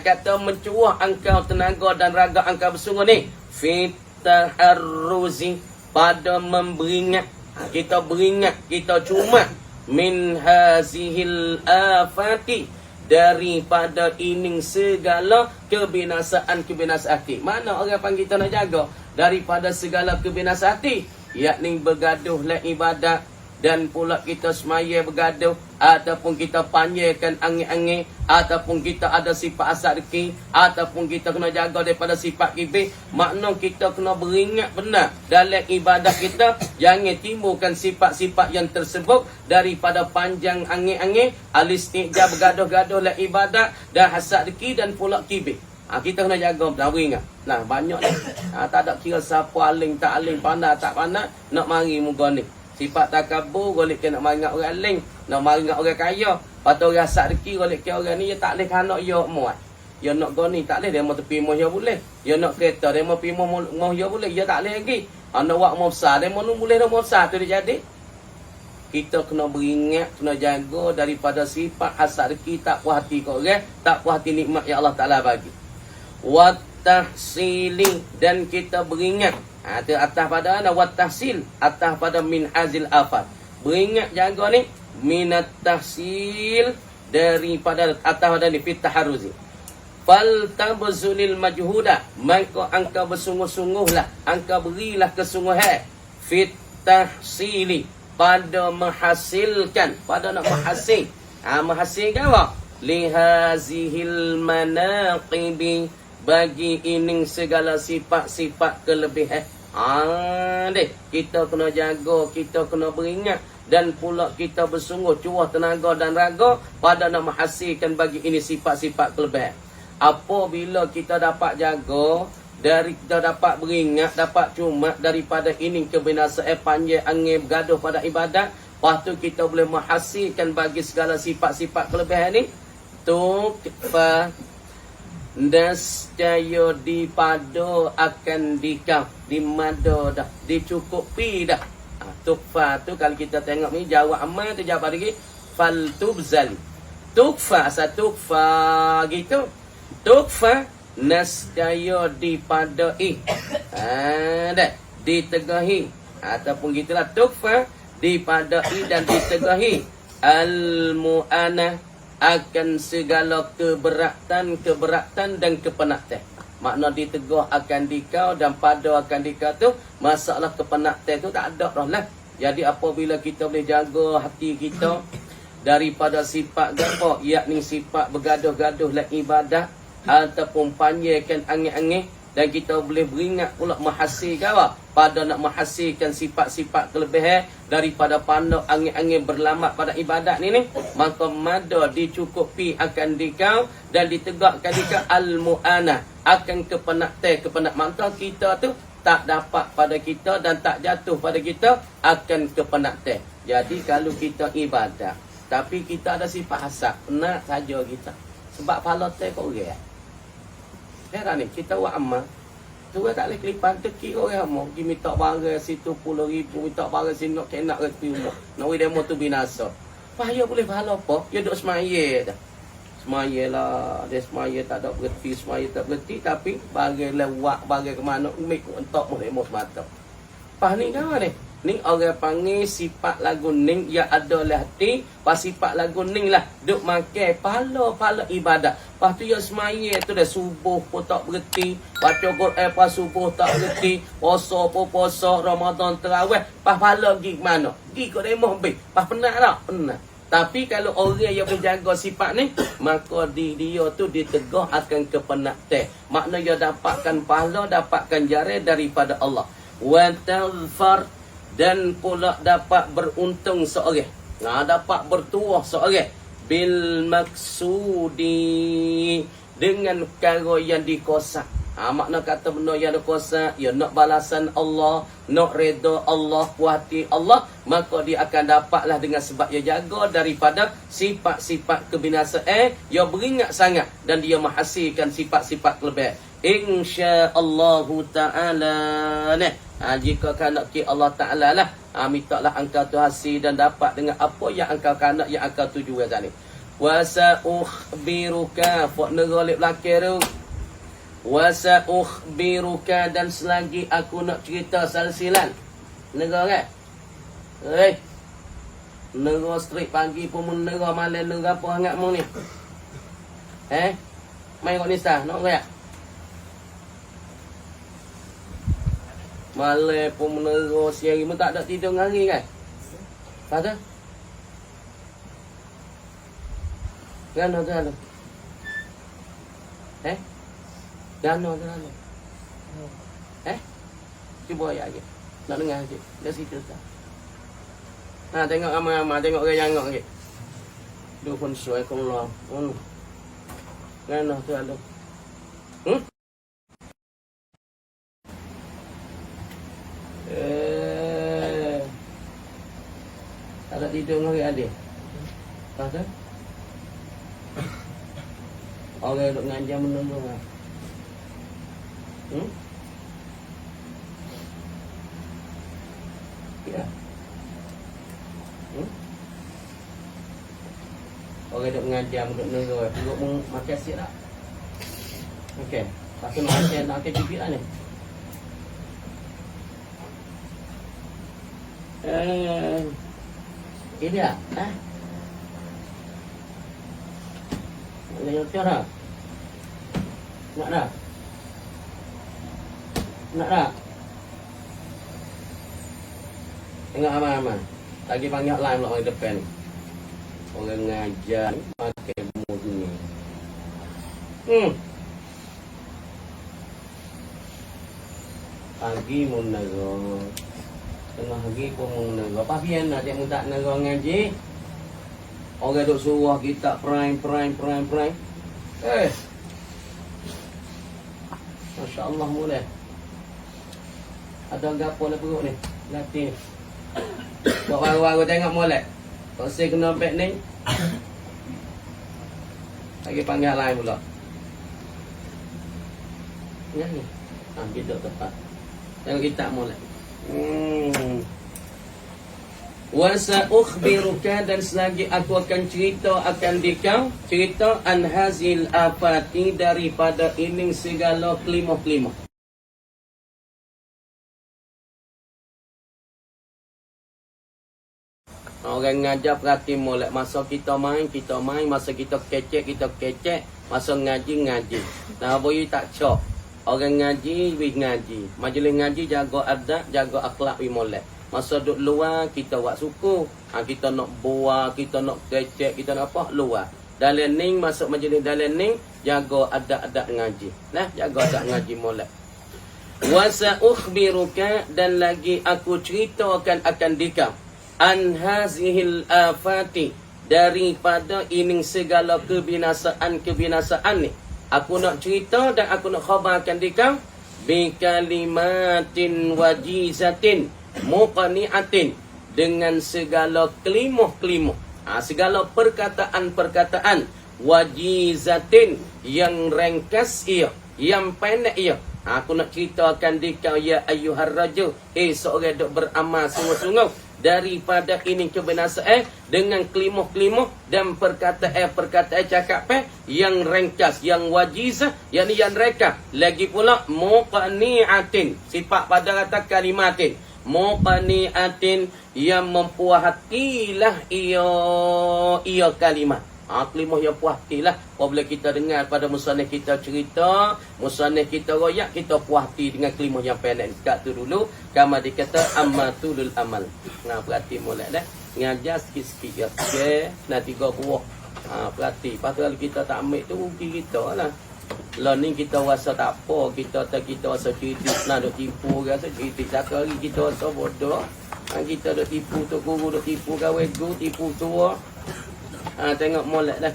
Kata mencurah engkau tenaga dan raga engkau bersungguh ni fit taharruzi, pada memberingat. Kita beringat, kita cuma min hazihil afati, daripada ini segala kebinasaan hati. Mana orang panggil kita nak jaga daripada segala kebinasaan hati? Yakni bergaduhlah ibadat, dan pula kita semaya bergaduh, ataupun kita panjangkan angin-angin, ataupun kita ada sifat asal reki, ataupun kita kena jaga daripada sifat kibir. Makna kita kena beringat benar dalam ibadah kita, jangan timbulkan sifat-sifat yang tersebut daripada panjang angin-angin, al-istijab, bergaduh-gaduh dalam ibadat, dan hasad reki dan pula kibir. Kita kena jaga dan beringat. Nah, banyak ni. Tak ada kira siapa aling tak aling, pandai tak pandai, nak mari muka ni. Sifat takabur, golek ke nak maringat orang lain, nak maringat orang kaya. Patut orang hasad reki, golek ke orang ni, dia tak boleh kanak ya muat. Dia nak goni, tak boleh, dia mau tepi moh ya boleh. Dia nak kereta, dia mau pergi moh ya boleh, dia tak boleh lagi. Nak buat moh besar, dia mau boleh nak moh besar tu dia jadi. Kita kena beringat, kena jaga daripada sifat hasad reki, tak puas hati ke orang, tak puas hati nikmat yang Allah Ta'ala bagi. Wa tahsili, dan kita beringat. Atas pada wat tahsil, atas pada min azil afat. Beringat jaga ni minat tahsil, daripada atas pada ni fit taharruzi. Fal tabzulil majhuda, maka engkau bersungguh-sungguhlah, engkau berilah kesungguhan fit tahsili, pada menghasilkan, pada nak menghasil. Menghasilkan apa? Lihazihil manaqibi, bagi ini segala sifat-sifat kelebihan. Kita kena jaga, kita kena beringat, dan pula kita bersungguh curah tenaga dan raga pada nak menghasilkan bagi ini sifat-sifat kelebihan. Apabila kita dapat jaga, dari kita dapat beringat, dapat cuma daripada ini kebinasaan panjang angin bergaduh pada ibadat, lepas tu kita boleh menghasilkan bagi segala sifat-sifat kelebihan ni. Tukfa, nescaya dipada akan dikau, dimada dah, dicukupi dah. Tukfa tu kalau kita tengok ni jawab amal tu jawab lagi fal tubzali. Tukfa tukfa gitu. Tukfa nescaya dipadai. Dah ditegahi, ataupun gitulah tukfa dipadai dan ditegahi al mu'ana, akan segala keberatan dan kepenatan. Makna ditegah akan dikau dan pada akan dikau tu, masalah kepenatan tu tak ada dah lah. Jadi apabila kita boleh jaga hati kita daripada sifat gapo, yakni sifat bergaduh-gaduh dalam ibadah, ataupun panjangkan angin-angin, Dan kita boleh beringat pula menghasilkan apa? Pada nak menghasilkan sifat-sifat kelebihan daripada pandang angin-angin berlamat pada ibadat ni. Maka mada dicukupi akan dikau dan ditegakkan dikau al-mu'anah. Akan kepenat mantau kita tu tak dapat pada kita dan tak jatuh pada kita akan kepenat. Jadi kalau kita ibadat tapi kita ada sifat hasad, penat saja kita. Sebab pahala teh kau orang. Heran ni, kita buat amal. Tu tak boleh kelipan teki orang amal. Pergi minta barang situ 10,000, minta barang sini nak kenak reti rumah. Nak demo tu binasa. Pahaya boleh pahala apa? Dia duduk semaya dah. Semaya lah. Dia semaya tak ada berhenti, semaya tak berhenti. Tapi barang lewat, barang ke mana, umik untuk demo semata. Pah ni kan ni? Ni orang panggil sifat lagu ning yang ada lah hati. Pas sifat lagu ning lah duk makan pahala ibadat. Pas tu ya semaya tu dah subuh pun tak berhenti, baca Quran pas subuh tak berhenti, puasa pun puasa, Ramadan terawih, pas pahala pergi ke mana? Pergi ke demo habis. Pas penat tak? Penat. Tapi kalau orang yang berjaga sifat ni, maka dia tu ditegah akan kepenatan. Makna dia dapatkan pahala, dapatkan jari daripada Allah. Wa taghfar, dan pula dapat beruntung seorang. Dapat bertuah seorang bil maksudi, dengan perkara yang dikosak. Makna kata benda yang dikosak, ya nak balasan Allah, nak redha Allah, puas hati Allah, maka dia akan dapatlah dengan sebab dia jaga daripada sifat-sifat kebinasaan. Dia beringat sangat dan dia menghasilkan sifat-sifat kelebihan. InsyaAllah ta'ala. Jika kanak ki Allah Ta'ala lah, mintalah engkau tu hasil dan dapat dengan apa yang engkau kanak, yang engkau tuju kat ni. Wa sa'ukhbiruka, fok nerolip belakang tu. Wa sa'ukhbiruka, dan selagi aku nak cerita salsilan. Negara kan? Negara street pagi pun negara malam, negara apa hangat mu ni? Main kat Nisa, nak kaya? Malam pun menera siang pun tak ada tidur hari kan? Tak ada? Gana tu lalu? Gana tu lalu? Cuba ayat lagi. Nak dengar sikit. Dia situ tak? Tengok ramai-ramai. Tengok orang jangok sikit. Dua pun suai kong luar. Gana tu lalu? Tak ada tidur dengan orang adik. Tak ada? Orang duduk ngajar menunggu lah. Ya. Orang duduk ngajar menunggu. Duduk makan asyik tak? Okey. Pasal nak makan cipit lah ni. Ini tak? Nak yotir tak? Nak tak? Nak tak? Tengok aman-aman. Lagi panggil line pula orang depan. Orang ngajar ni pakai mood ni. Pagi munara. Tengah hari pun menegak. Apa biar nak dia tak negak ngaji? Orang duk suruh kita prime. Masya Allah mulai. Ada gapo lah perut ni. Latih ni. Buat baru-baru tengok mulai. Kalau saya kena beg ni. Lagi panggil lain pula. Yang ni. Kita tepat. Tengok kita mulai. Wa sa'ukhbiruka, dan selagi aku akan cerita akan dikau cerita an hazil afati, daripada ini segala kelimah-kelimah. Orang ngajar perhati molek. Masa kita main, masa kita kecek, masa ngaji. Nah, boleh tak cok. Orang ngaji, ngaji. Majlis ngaji, jaga adab, jaga akhlak, molek. Masa duduk luar, kita buat suku. Kita nak buah, kita nak kecek, kita nak apa, luar. Dalam ni, masuk majlis dalam ni, jaga adab-adab ngaji. Nah, jaga adab ngaji molek. Wa sa'ukhbiruka, dan lagi aku ceritakan akan dikau, an hazihil afati, daripada ini segala kebinasaan ni. Aku nak cerita dan aku nak khabarkan dikau bi kalimatin wajizatin muqani'atin, dengan segala kelimuh-kelimuh, segala perkataan-perkataan wajizatin, yang ringkas ia, yang pendek ia. Aku nak ceritakan dikau ya ayyuhar rajul, seorang dok beramal sungguh-sungguh daripada ini kebinasaan, dengan kelimuh-kelimuh dan perkataan cakap yang ringkas, yang wajizah, yang reka. Lagi pula muqani'atin, sifat pada kata kalimatin, muqani'atin, yang mempuas hatilah ia kalimat. Kelimah yang puas hati lah. Apabila kita dengar pada musannif kita cerita, musannif kita royak, kita puas hati dengan kelimah yang pendek. Kat tu dulu, kama dikata ammatulul amal. Berarti mulai dah. Ngajar sikit-sikit ya. Okay. Nah 3 buah. Berarti. Lepas tu kalau kita tak ambil tu, rugi kita lah. Learning kita rasa tak apa. Kita rasa cerdik. Nak duk tipu, rasa cerdik. Satu hari kita rasa bodoh. Kita duk tipu tu guru, duk tipu kawan guru, tipu tua. Tengok molek dah.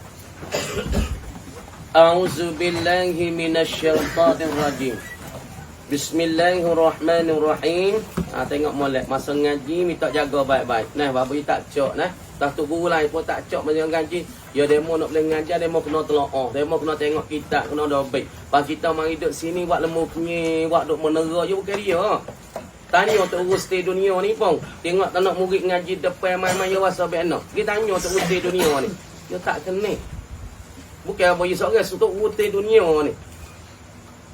A'udzubillahi minasyaitanir rajim. Bismillahirrahmanirrahim. Tengok molek masa ngaji minta jaga baik-baik. Nah, babu tak cok nah. Dah tu guru lain pun tak cok masa ngaji. Ya demo nak boleh ngajar, demo kena telaah. Demo kena tengok kitab, kena dobek. Pas kita mari duduk sini buat lemu punya, buat duk menera je bukan dia. Tanya untuk urus di dunia ni pun. Tengok tak nak murid ngaji depan main-main ya wasa benar. Kita tanya untuk urus di dunia ni. Dia tak kena. Bukan apa yang seorang untuk urus di dunia ni.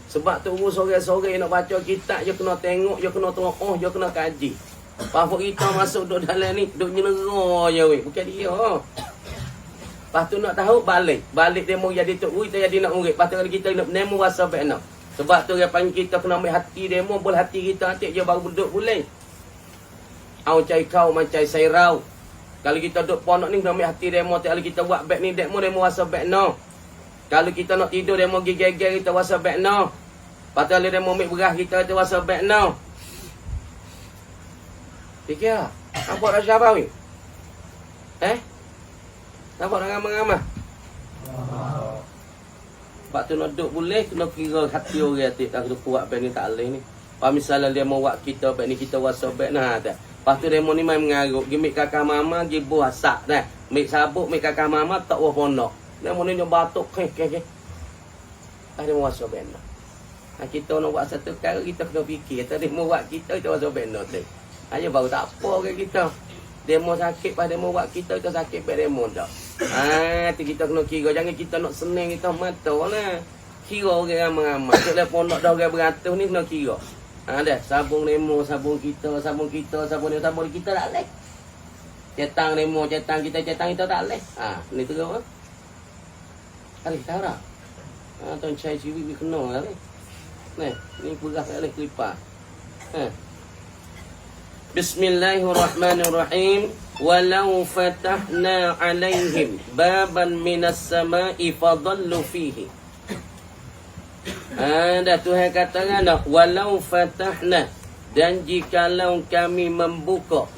Sebab tu urus sore-sore nak baca kitab, dia kena tengok, dia kena telaah, dia kena kaji. Pasal kita masuk duduk dalam ni, duduk nyelera je weh. Bukan dia. Lepas tu nak tahu balik. Balik demo jadi tok murid, jadi nak murid. Lepas tu kalau kita nak nemu wasa benar. Sebab tu dia panggil kita kena ambil hati demo, boleh hati kita nanti je baru duduk boleh. Au cai kau macam sairau. Kalau kita duduk pondok ni kena ambil hati demo, kalau kita buat back ni demo wasa back no. Kalau kita nak tidur demo gigil-gigil kita wasa back no. Patut demo ambil beras kita wasa back no. Fikir apa dah siapa ni? Nampak dah ramai-ramai? Sebab tu nak duduk boleh, kena kira hati orang hati. Tak kena kuat beg ni tak boleh ni. Kalau misalnya dia mau buat kita beg ni, kita wasa beg nah. Lepas tu dia mau ni main mengaruk. Gimik kakak mama, gibu asak dah. Mik sabuk, mik kakak mama, tak wah pondok. Dia mau ni dia batuk. Dia mau wasa beg nah. Kita nak buat satu perkara, kita kena fikir. Tadi mau buat kita wasa beg nah. Hanya baru tak apa ke kita. Demo sakit pada demo buat kita sakit pada demo dah. Kita kena kira. Jangan kita nak senang kita mata lah. Kira orang ramai-ramai. Kalau pondok dah orang beratus ni kena kira. Dah sabung demo, sabung kita tak leh. Cetang demo, cetang kita tak leh. Ni terus ah. Kali tahu tak? Tuan cai ciwi kena lah ni. Ni beras tak leh kelipar. Bismillahirrahmanirrahim. Walau fatahna alaihim baban minas sama'i fadallu fihi. Dah Tuhan katakan dah, walau fatahna, dan jikalau kami membuka,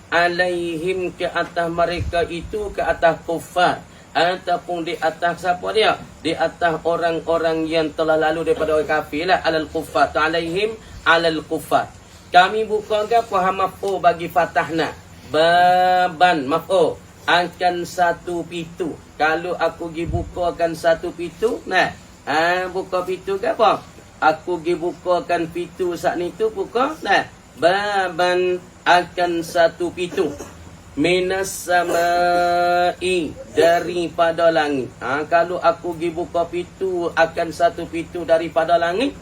alaihim ke atas mereka itu, ke atas kufar, ataupun di atas siapa dia? Di atas orang-orang yang telah lalu daripada orang kafir lah. Alal kufar, alaihim alal kufar. Kami buka ke apa maf'u bagi fatahna? Baban maf'u akan satu pintu. Kalau aku pergi bukakan satu pintu, buka pintu ke apa? Aku pergi bukakan pintu saat ni tu buka, baban akan satu pintu. Minas sama'i, daripada langit. Kalau aku pergi buka pintu akan satu pintu daripada langit,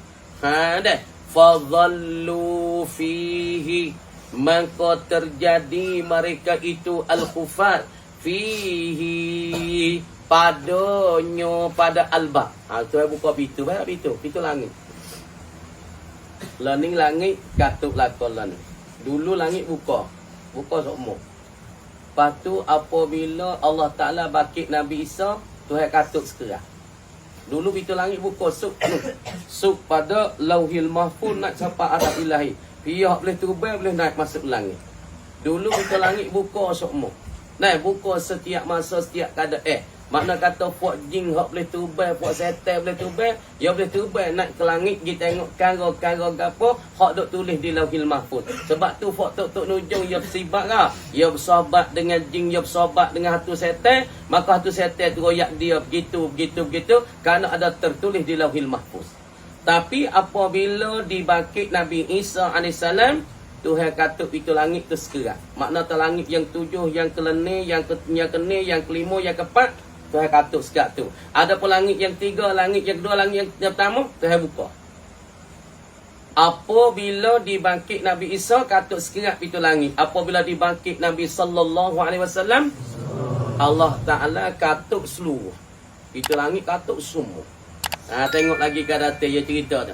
fadhallu fihi, maka terjadi mereka itu al-khufar fihi, padanya, pada albab. Tu buka pintu, pintu langit. Learning langit katuk lakon learning. Dulu langit buka semua. Lepas tu apabila Allah Ta'ala bakit Nabi Isa, Tuhan katuk sekarang. Dulu pintu langit buka suk pada lauhil mahfuz nak sampai arah ilahi. Pihak boleh terbang boleh naik masuk langit. Dulu pintu langit buka semua. Nah, buka setiap masa setiap keadaan. Makna kata puak jin hak boleh terbang, puak setan boleh terbang, dia boleh terbang naik ke langit kita tengok kara-kara gapo hak dok tulis di lauhil mahfuz. Sebab tu fak tok nujung dia bersibat lah. Dia bersahabat dengan jin, dia bersahabat dengan hantu setan, maka hantu setan tu royak dia begitu kerana ada tertulis di lauhil mahfuz. Tapi apabila dibangkit Nabi Isa AS, Tuhan katuk pintu langit tu sekerat. Makna langit yang 7, yang keleni, yang keni, yang kelima, yang keempat, Tuhan katuk sekerat tu. Ada pun langit yang 3, langit yang 2, langit yang pertama, Tuhan buka. Apabila dibangkit Nabi Isa, katuk sekerat pintu langit. Apabila dibangkit Nabi SAW, Allah Ta'ala katuk seluruh. Pintu langit katuk semua. Tengok lagi kata dia cerita tu.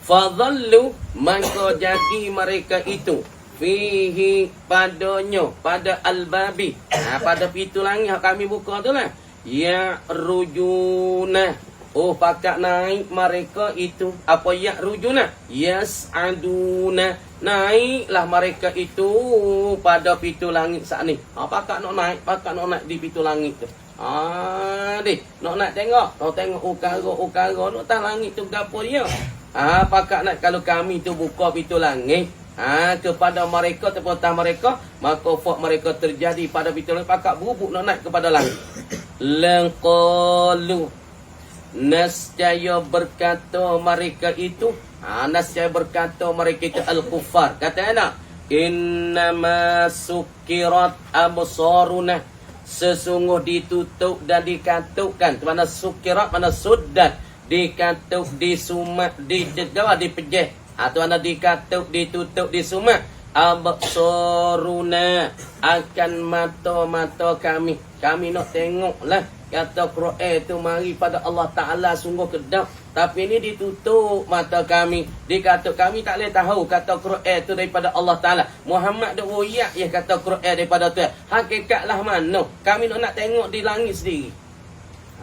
Fadhallu, maka jadi mereka itu fihi padanya, pada al-babi, pada pintu langit yang kami buka tu lah. Ya rujuna, pakat naik mereka itu. Apa ya rujuna? Yas'aduna, naiklah mereka itu pada pintu langit saat ni. Pakat nak naik di pintu langit tu. Nak tengok, ukara nak tak langit tu gapo dia. Pakak nak kalau kami tu buka pintu langit kepada mereka tepatah mereka, maka fak mereka terjadi pada pintu langit, pakak berubuk nak naik kepada langit. Laqalu, nascaya berkata mereka itu, nascaya berkata mereka itu al-kuffar. Kata anak, innama sukirat absaruna, sesungguh ditutup dan dikatukkan. Mana sukirat, mana suddat, dikatuk, disumat, dicegah, dipejeh. Atau mana dikatuk, ditutup, disumat. Absaruna, akan mata-mata kami. Kami nak tengok lah. Kata Quran tu mari pada Allah Ta'ala sungguh kedap. Tapi ini ditutup mata kami. Dikatuk kami tak boleh tahu kata Quran tu daripada Allah Ta'ala. Muhammad dah royak ya kata Quran daripada Tuhan. Hakikatlah mana? Kami nak tengok di langit sendiri.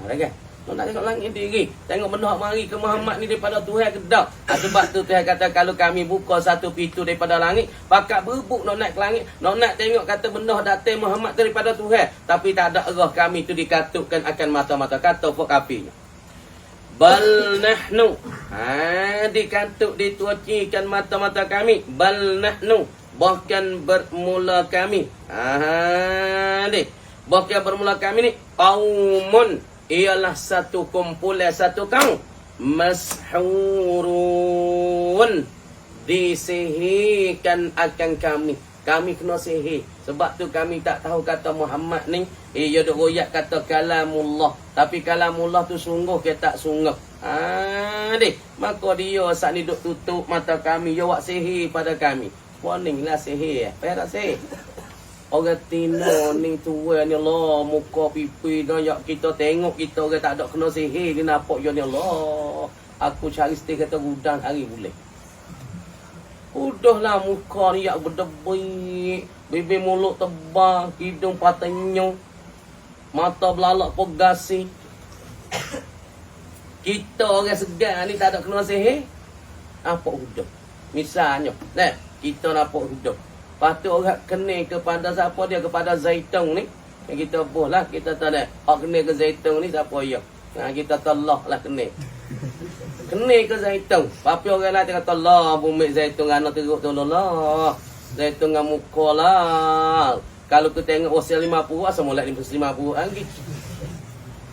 Kan? Nak tengok langit sendiri. Tengok benda mari ke Muhammad ni daripada Tuhan kedap. Sebab tu Tuhan kata kalau kami buka satu pintu daripada langit, pakak berbuk nak naik ke langit. Nak tengok kata benda datang Muhammad daripada Tuhan. Tapi tak ada erah kami tu dikatukkan akan mata-mata. Kata fok kafirnya. Bal nahnu, dikatuk, dituacikan mata-mata kami. Bal nahnu, bahkan bermula kami. Bahkan bermula kami ni qaumun, ialah satu kumpulan, satu kaum. Mashurun, disihirkan akan kami. Kami kena sihir. Sebab tu kami tak tahu kata Muhammad ni. Dia duk royak kata kalamullah. Tapi kalamullah tu sungguh ke tak sungguh. Maka dia saat ni duk tutup mata kami. Dia buat sihir pada kami. Warning lah sihir. Payah tak sihir? Orang Tino ni tua ni Allah. Muka pipi dia. Kita tengok kita orang tak ada kena sihir. Dia nampak dia ni Allah. Aku cari setir kata gudang hari boleh. Udahlah muka ni yang berdebik, bibir mulut tebal, hidung patenya, mata belalak pegasi. Kita orang segar ni tak ada kena sihir. Nampak hudung. Misalnya, kita nampak hudung. Lepas tu orang kena kepada siapa dia? Kepada zaitun ni. Yang kita buh lah, kita tak ada. Orang kena ke zaitun ni siapa dia? Kita telah lah kena. Kena ke zaitun. Tapi orang lain kata Allah, bumi zaitun anak teruk tu lah. Zaitun dengan muka lah. Kalau kita tengok usia 50, asal mulai 50 lagi.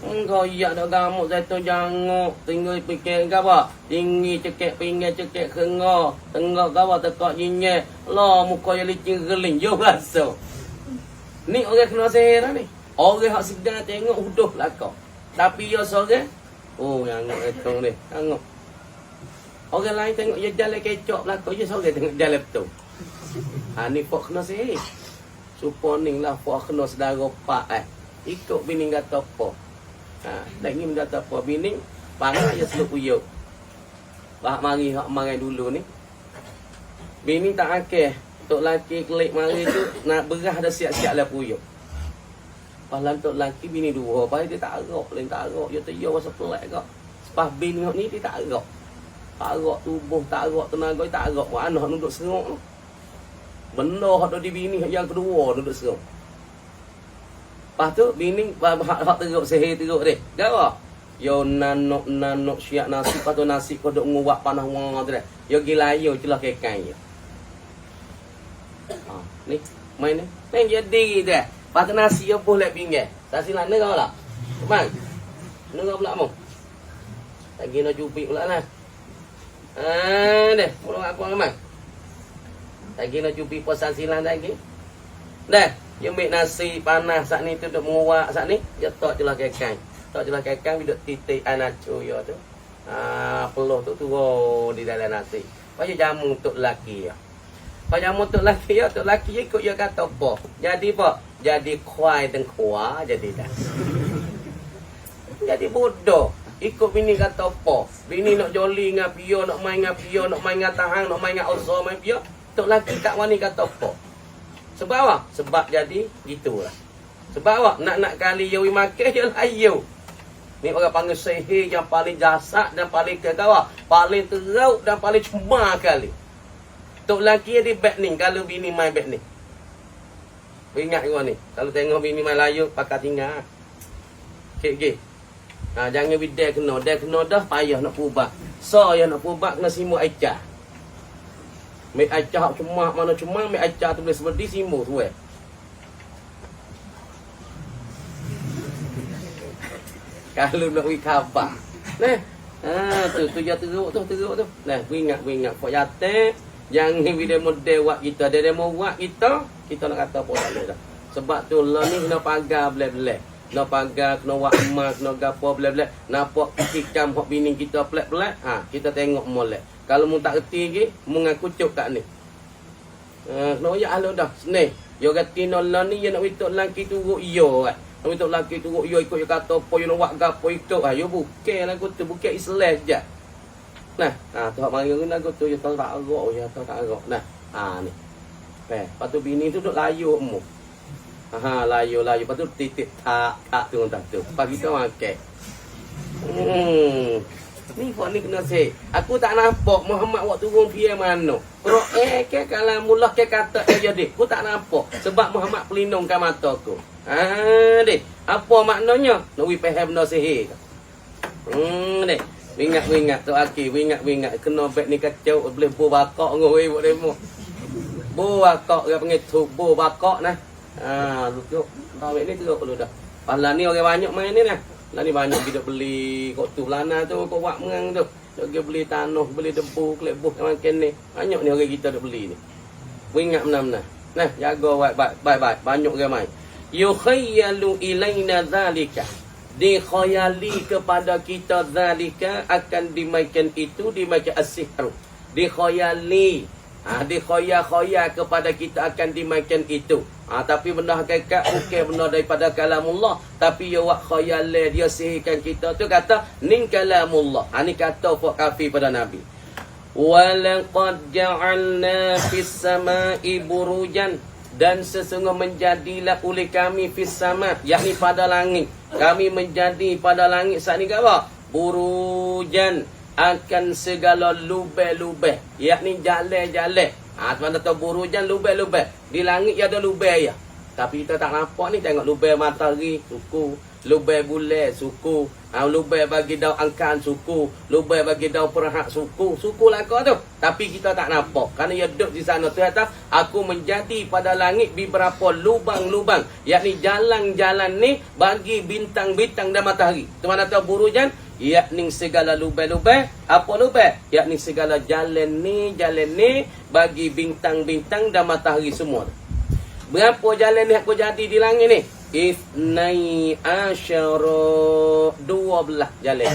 Engkau iya dah gamuk zaitun janguk. Tinggal fikir ke apa? Tinggi cekek pinggir cekek kengah. Tengah ke apa tekak jinyek. Allah muka yang licin geling. Jom rasa. Ni orang kena sihir ni. Orang yang sedang tengok huduh lah kau. Tapi dia seorang. Yang itu ni. Tengok. Orang lain tengok dia jalan kecok belakang. Dia seorang tengok jalan betul. Ni pak kena sihir. Suponing lah pak kena saudara pak. Ikut bini kata apa. Tak ingin kata apa. Bini panggil je seluk uyuk. Bahak mari hak marai dulu ni. Bini tak akeh. Tok laki kelik mari tu nak berah dah siap-siap lah puyuk. Palang tok laki bini dua. Pasal dia tak arak. Lain tak arak. Dia terjauh masa pelak kak. Pas bini ni dia tak agak. Tak agak tubuh, tak agak tenaga, tak agak mana hak duduk serong tu. Benda hak di bini yang kedua duduk serong. Lepas tu bini hak teruk sihir teruk dia. Gawa. Yo nanok siap nasi, lepas tu nasi kau duk nguak panah wang tu dah. Yo gila yo celah kekai yo. Ni main ni. Main jadi dah. Lepas tu nasi yo boleh pinggir. Tak silap ni kau lah. Bang. Dengar pula mu. Tak kena cupik pula lah. Deh, pulang apa memang. Tak kena cupik puasan silang lagi. Dah, yang ambil nasi panas saat ni tu duk menguak saat ni, dia tak jelah kekai. Tak jelah kekai duduk titik anak cuyo tu. Peluh tu turun di dalam nasi. Payah jamu untuk lelaki ya. Payah jamu untuk lelaki ya, untuk lelaki ikut dia kata apa? Jadi apa? Jadi kuai dan kuah jadi dah. Jadi bodoh. Ikut bini kata apa? Bini nak joli dengan pio, nak main dengan pio, nak main dengan tahang, nak main dengan ozo, main pio. Tok laki tak wani kata apa? Sebab apa? Sebab jadi gitulah. Sebab apa? Nak kali yawi makan je layu. Ni orang panggil sihir yang paling jasad dan paling kegawa, paling teruk dan paling cuma kali. Tok laki dia bet ni kalau bini main bet ni. Ingat kau ni. Kalau tengok bini main layu pakai tinggal. Okey. Jangan dia kena dah payah nak pubak. So yang nak pubak kena simu acah. Mek acah cuma mana cuma mek acah tu boleh seperti simu tu Kalau nak wi khabar. Nah. Tu ya teruk tu. Nah, ingat kau jate jangan video model wak kita. Dia demo wak kita nak kata apa tak boleh dah. Sebab tu lah ni kena pagar bleh-bleh. Nak pagar, kena wak emas, kena gapo bleh-bleh. Nampak kikam hok bini kita pelak-pelak, kita tengok molek. Kalau mu tak reti lagi, mu ngaku cuk kat ni. Kena ya alo dah. Seneh. Yo gati nolah ni yo nak wituk laki turuk yo. Nak wituk laki turuk yo ikut yo kata apa yo nak wak gapo ikut. Yo bukan lagu tu, bukan Islam je. Nah, tu hak mari lagu tu yo tahu tak agak yo, tahu tak agak. Nah, ni. Lepas tu bini tu duk layu mu. Layu. Lepas tu titik tak tu entah tu. Pagi tu makan. Ni kau ni kena say. Aku tak nampak Muhammad waktu turun pian mana. Pro ke kalau mula ke kata jadi. Aku tak nampak. Sebab Muhammad pelindungkan mata aku. Dek. Apa maknanya? Nak we faham no sihir. Dek. Wingat tu aki. Wingat. Kena bet ni kacau. Boleh bo bakak ngoi buat demo. Bo bakak dia panggil tu. Bo bakak nah. Tutup. Tawek ni teruk dulu dah. Pala ni orang banyak main ni nah. Lah ni banyak kita beli kok tu lana tu kok wak mengang tu. Dia beli tanah, beli debu, klebus makan ni. Banyak ni orang kita dah beli ni. Ingat benar-benar. Nah, jaga baik-baik. Banyak orang main. Yukhayyalu ilaina zalika. Dikhayali kepada kita zalika akan dimainkan itu dimainkan as-sihru. Dikhayali. Dikhayal kepada kita akan dimainkan itu. Tapi benda hakikat bukan benda daripada kalamullah. Tapi dia buat khayal dia sihirkan kita tu kata ning kalamullah. Ni kata pak kafir pada Nabi. Walaqad ja'alna fis sama'i burujan. Dan sesungguh menjadilah oleh kami fis sama, yakni pada langit. Kami menjadi pada langit saat ni apa? Burujan. Akan segala lubeh-lubeh, yakni jalan-jalan. Mana tahu burujan lubeh-lubeh. Di langit ada lubeh ya. Tapi kita tak nampak ni, tengok lubeh matahari suku, lubeh bulan suku, lubeh bagi daun angkan suku, lubeh bagi daun perhak suku lah kau tu. Tapi kita tak nampak. Kerana dia duduk di sana tu kata, aku menjadi pada langit beberapa lubang-lubang, yakni jalan-jalan ni bagi bintang-bintang dan matahari. Tu mana tahu burujan, yakni segala lubang-lubang. Apa lubang? Yakni segala jalan ni bagi bintang-bintang dan matahari semua. Berapa jalan ni aku jadi di langit ni? Ithnai asyara 12 jalan.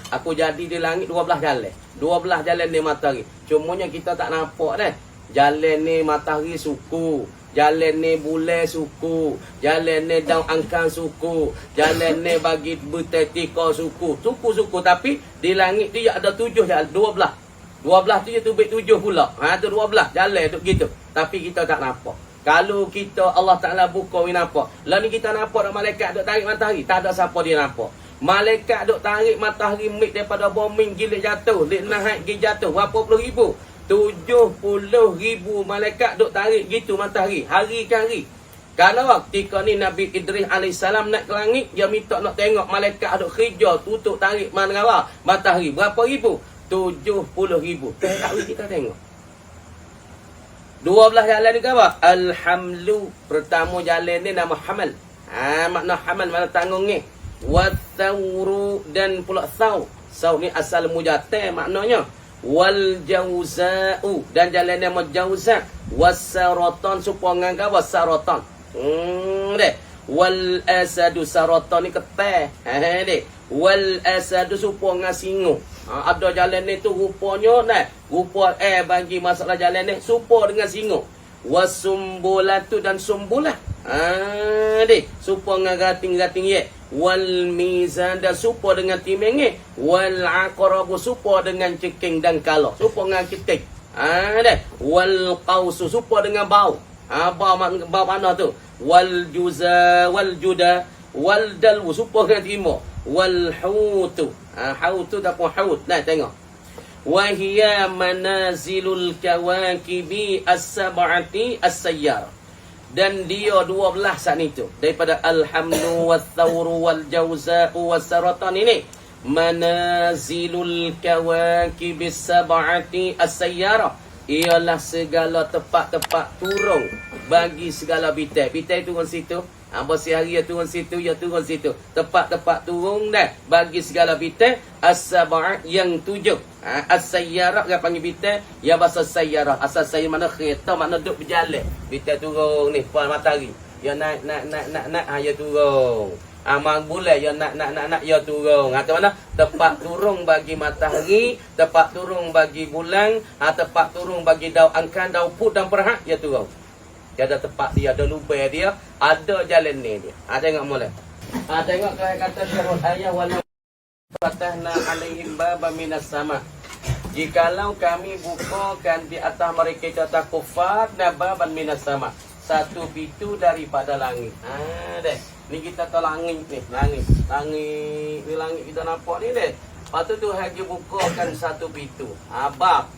Aku jadi di langit 12 jalan. 12 jalan ni matahari. Cumanya kita tak nampak dah. Jalan ni matahari suku, jalan ni bulan suku, jalan ni daun angkan suku, jalan ni bagi bertetika suku. Suku-suku tapi di langit tu ada 7 jalan, 12. 12 tu je tubik 7 pula. Tu 12 jalan tu gitu. Tapi kita tak nampak. Kalau kita Allah Ta'ala buka we nampak. Lah ni kita nampak dah malaikat duk tarik matahari, tak ada siapa dia nampak. Malaikat duk tarik matahari mik daripada bumi gilik jatuh, lik naik gi jatuh berapa puluh ribu? 70,000 malaikat duk tarik gitu matahari hari ke hari. Kalau ketika ni Nabi Idris AS naik ke langit, dia minta nak tengok malaikat duk kerja tutup tarik mana matahari berapa ribu? 70,000. Tak kita tengok. 12 jalan ni ke apa? Alhamlu. Pertama jalan ni nama hamal. Makna hamal mana tanggung ni. Wathawru dan pula saw. Saw ni asal mujatir maknanya. Wal jauza'u dan jalan nama jauza. Wasaratan supaya ngangka wasaratan. Deh. Wal asadu saratan ni keteh. Deh. Wal asadu supaya ngasingu. Ada jalan ni tu rupanya nah. Rupa bagi masalah jalan ni supa dengan singu. Wasumbulatu dan sumbulah. Deh. Supa dengan gating-gating ye. Wal mizan dan supa dengan timeng ye. Wal aqrabu supa dengan ceking dan kala. Supa dengan ketik. Deh. Wal qausu supa dengan bau. Bau mana tu? Wal juza wal juda wal dalwu supa dengan timur. Wal hutu. Hutu tak pun hut. Nah tengok. Wahia manazilul kawakibi as-sab'ati as-sayyar. Dan dia 12 saat itu. Daripada alhamdu wathawru wal jawza'u was-saratan ini. Manazilul kawakibi as-sab'ati as-sayyar. Ialah segala tempat-tempat turun bagi segala bintang. Bintang turun situ. Bersih hari ya turun situ, ya turun situ. Tempat-tempat turun dah bagi segala bintang. As-sab'at yang 7. As-sayyarah dia panggil bintang. Ya bahasa sayyarah. Asal sayyarah mana kereta, mana duduk berjalan. Bintang turun ni, puan matahari. Ya naik, ya turun. Amal bulan, ya nak, ya turun. Atau mana? Tempat turun bagi matahari, tempat turun bagi bulan, tempat turun bagi daun angkan, daun put dan perhat, ya turun. Dia ada tempat dia, ada lubang dia, ada jalan ni dia. Tengok mula. Tengok kata dia ayah walau fatahna alaihim baba minas sama. Jikalau kami bukakan di atas mereka kata kufar nababan minas sama. Satu pintu daripada langit. Deh. Ni kita tahu langit ni, langit. Ni langit kita nampak ni deh. Lepas tu Haji bukakan satu pintu. Bab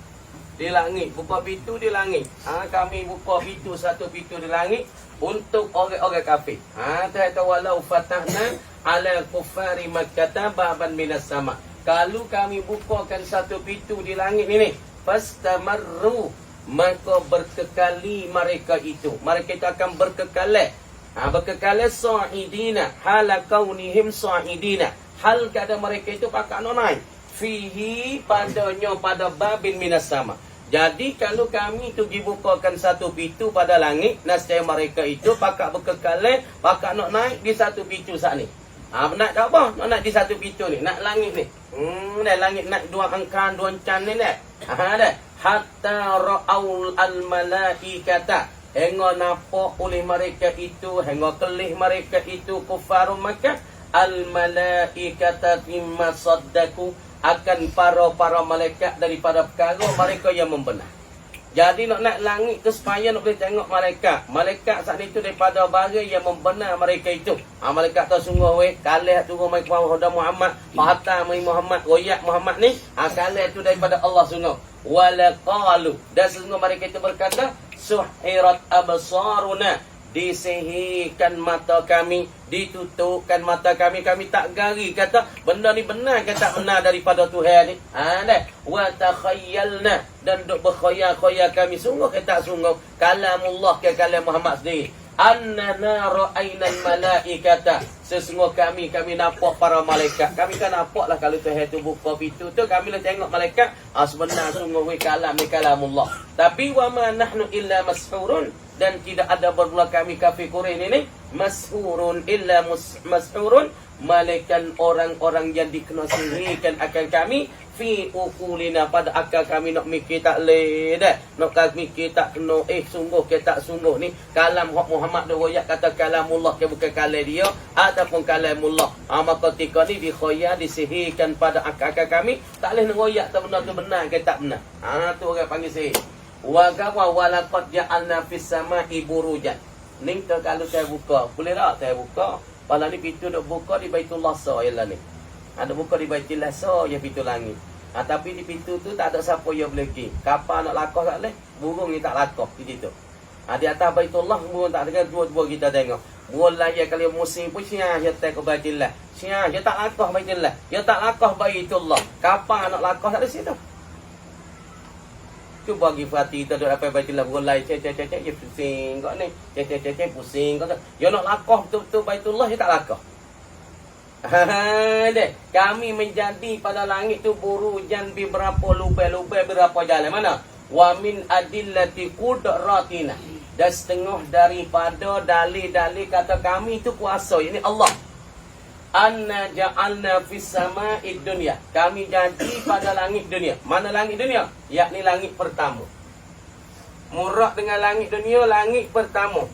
di langit, buka pintu di langit. Kami buka pintu, satu pintu di langit untuk orang-orang kafir. Kata walau fatahna ala kufari makkah baban minas sama. Kalau kami bukakan satu pintu di langit ini, fastamarru, maka berkekali mereka itu. Mereka itu akan berkekalan. Berkekalan sa'idina, hala kaunihim sa'idina. Hal keadaan mereka itu pakai nonai. Fihi padanya pada babin minas sama. Jadi kalau kami tu dibukakan satu pintu pada langit, nascaya mereka itu pakak berkekalan, pakak nak naik di satu pintu saat ni. Nak apa? Nak naik di satu pintu ni, nak langit ni. Dah langit nak dua angkan, dua can ni dah. Dah. Hatta ra'aul al-malaikata. Hingga nampak oleh mereka itu, hingga kelih mereka itu kufarum Makkah al-malaikata mimma saddaku. Akan para malaikat daripada perkara mereka yang membenar. Jadi nak naik langit tu supaya nak boleh tengok malaikat. Malaikat saat itu daripada barang yang membenar mereka itu. Malaikat tu sungguh weh, kalah turun mai kepada Muhammad, mahata mai Muhammad, royak Muhammad ni, kalah tu daripada Allah sungguh. Wala qalu, dan sungguh mereka itu berkata, suhirat absaruna, disihirkan mata kami, ditutupkan mata kami, kami tak gari kata benda ni benar ke tak benar daripada Tuhan ni. Wa takhayyalna, dan duk berkhayal-khayal kami sungguh ke tak sungguh kalamullah ke kalam Muhammad sendiri. Annana ra'ainal malaikata, sesungguh kami nampak para malaikat. Kami kan nampaklah kalau Tuhan tu buka pintu tu, kami lah tengok malaikat. Sebenar sungguh kalam ni kalamullah. Tapi wa ma nahnu illa mashurun, dan tidak ada bermula kami kafir Quraisy ini mashurun illa mashurun, malaikat orang-orang yang dikena sihirkan akan kami fi uqulina, pada akal kami nak mikir tak leh dah, nak mikir tak kena sungguh ke tak sungguh ni kalam Muhammad dah royak kata kalamullah ke bukan kalam dia ataupun kalamullah. Maka ketika ni dikhayal, disihirkan pada akal kami, tak leh nak royak tak benar tu benar ke tak benar. Tu orang panggil sihir. Wa gawa walaqad ja'alna fis sama'i burujan. Ni kalau saya buka, boleh tak saya buka? Pala ni pintu nak buka di Baitullah Sa'ila ni. Ada buka di Baitillah so ya pintu langit. Tapi di pintu tu tak ada siapa yang boleh pergi. Kapal nak lakoh tak boleh, burung ni tak lakoh di situ. Di atas Baitullah burung tak ada, dua-dua kita tengok. Burung layar kali musim pun siang dia tak ke Baitillah. Siang dia tak lakoh Baitillah. Dia tak lakoh Baitullah. Kapal nak lakoh tak ada situ. Cuba bagi Fatih kita duduk apa Baitillah burung layar cek dia pusing kau ni. Cek pusing kau tu. Dia nak lakoh betul-betul Baitullah dia tak lakoh. Kami menjadi pada langit tu burujan beberapa lubai-lubai berapa jalan mana? Wa min adillati qudratina. Dan setengah daripada dalil-dalil kata kami itu kuasa. Ini Allah. Anna ja'alna fis sama'id dunya. Kami jadi pada langit dunia. Mana langit dunia? Yakni langit pertama. Murak dengan langit dunia, langit pertama.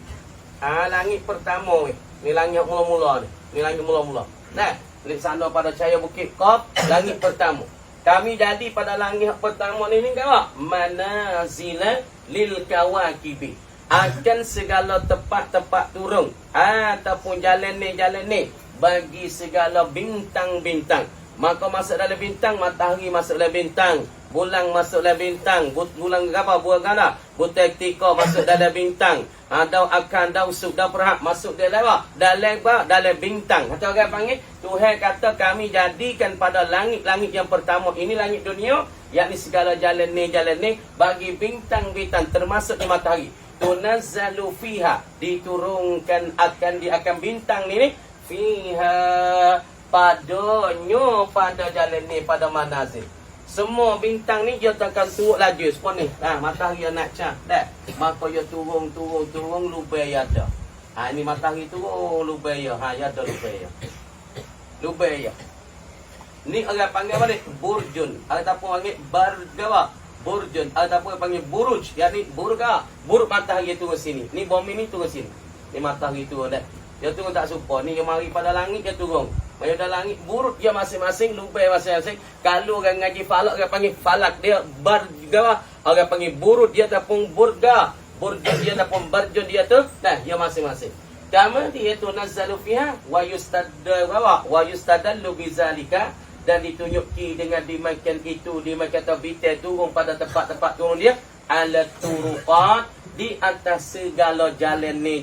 Langit pertama ni. Ni langit mula-mula ni. Ni langit mula-mula. Nah, di sana pada cahaya Bukit Qaf, langit pertama. Kami jadi pada langit pertama ni apa? Manazila lil kawakibi. Akan segala tempat-tempat turun ataupun jalan ni bagi segala bintang-bintang. Maka masuk dalam bintang, matahari masuk dalam bintang, bulan masuk dalam bintang, bulan apa? Bulan gana, bulan tika masuk dalam bintang. Daun akan, daun sup, daun perhak masuk dalam apa? Dalam bintang. Kata orang panggil, Tuhan kata kami jadikan pada langit-langit yang pertama. Ini langit dunia, yakni segala jalan ni bagi bintang-bintang termasuk di matahari. Tunazzalu fiha, diturunkan akan bintang ni fiha padanya pada jalan ni, pada manazil. Semua bintang ni dia akan turun laju seperti ni. Matahari nak cah dah. Maka dia turun lubai ada. Ini matahari turun lubai ya. Ya ada lubai ya. Lubai ya. Ni orang panggil apa ni? Burjun. Ataupun panggil bargawa. Burjun. Ataupun panggil buruj. Yani burga. Buruk matahari turun sini. Ni bumi ni turun sini. Ni matahari turun dah. Dia turun tak serupa. Ni dia mari pada langit dia turun. Mari pada langit buruk dia masing-masing, lupai masing-masing. Kalau orang ngaji falak, orang panggil falak dia barga. Orang panggil buruk dia ataupun burga. Burjun dia ataupun barjun dia tu. Nah, dia masing-masing. Kama dia tu nazzalu fiha wa yustadallu bizalika, dan ditunjuki dengan dimakan itu, dimakan tabitai turun pada tempat-tempat turun dia ala turuqat, di atas segala jalan ni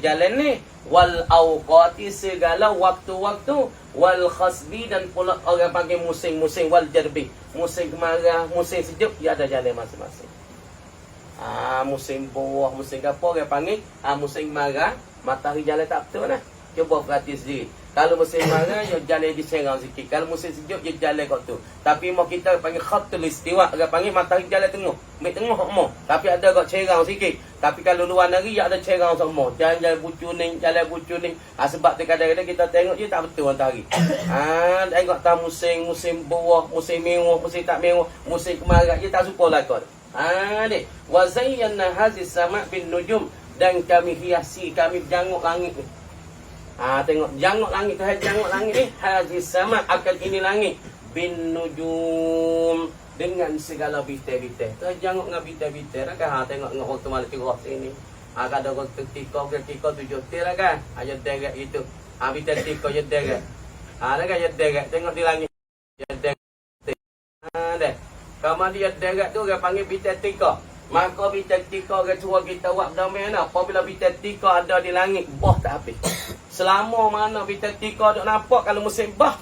wal awqati, segala waktu-waktu, wal khasbi, dan pula orang panggil musim-musim, wal jarbi, musim kemarau, musim sejuk, dia ada jalan masing-masing. Musim buah, musim apa orang panggil musim kemarau, matahari jalan tak betul lah. Cuba perhati sendiri. Kalau musim marah, dia jalan di serang sikit. Kalau musim sejuk, dia jalan kat tu. Tapi mau kita panggil khatul istiwa. Orang panggil matahari jalan tengah. Ambil tengah semua. Tapi ada kat serang sikit. Tapi kalau luar negeri, dia ada serang semua. Jalan bucu ni. Sebab tu kadang-kadang kita tengok je tak betul matahari. Tengok tak musim buah, musim mewah, musim tak mewah, musim kemarau, dia tak suka lah kot. Ni. Wa zayyana hazis sama' bin nujum. Dan kami hiasi, kami janguk langit ni. Tengok janguk langit tu, janguk langit ni hazis sama, akan ini langit bin nujum, dengan segala bintang-bintang. Tu janguk dengan bintang-bintang kan. Tengok dengan waktu malam cerah sini. Kadang waktu ketika 7 tir kan. Aja derek itu. Bintang tika je derek. Kan je derek, tengok di langit. Je derek. Dah. Kalau dia derek tu orang panggil bintang tika. Maka bintang tika orang suruh kita buat benda mana? Apabila bintang tika ada di langit, bah tak habis. Selama mana bintang tika duk nampak, kalau musim bah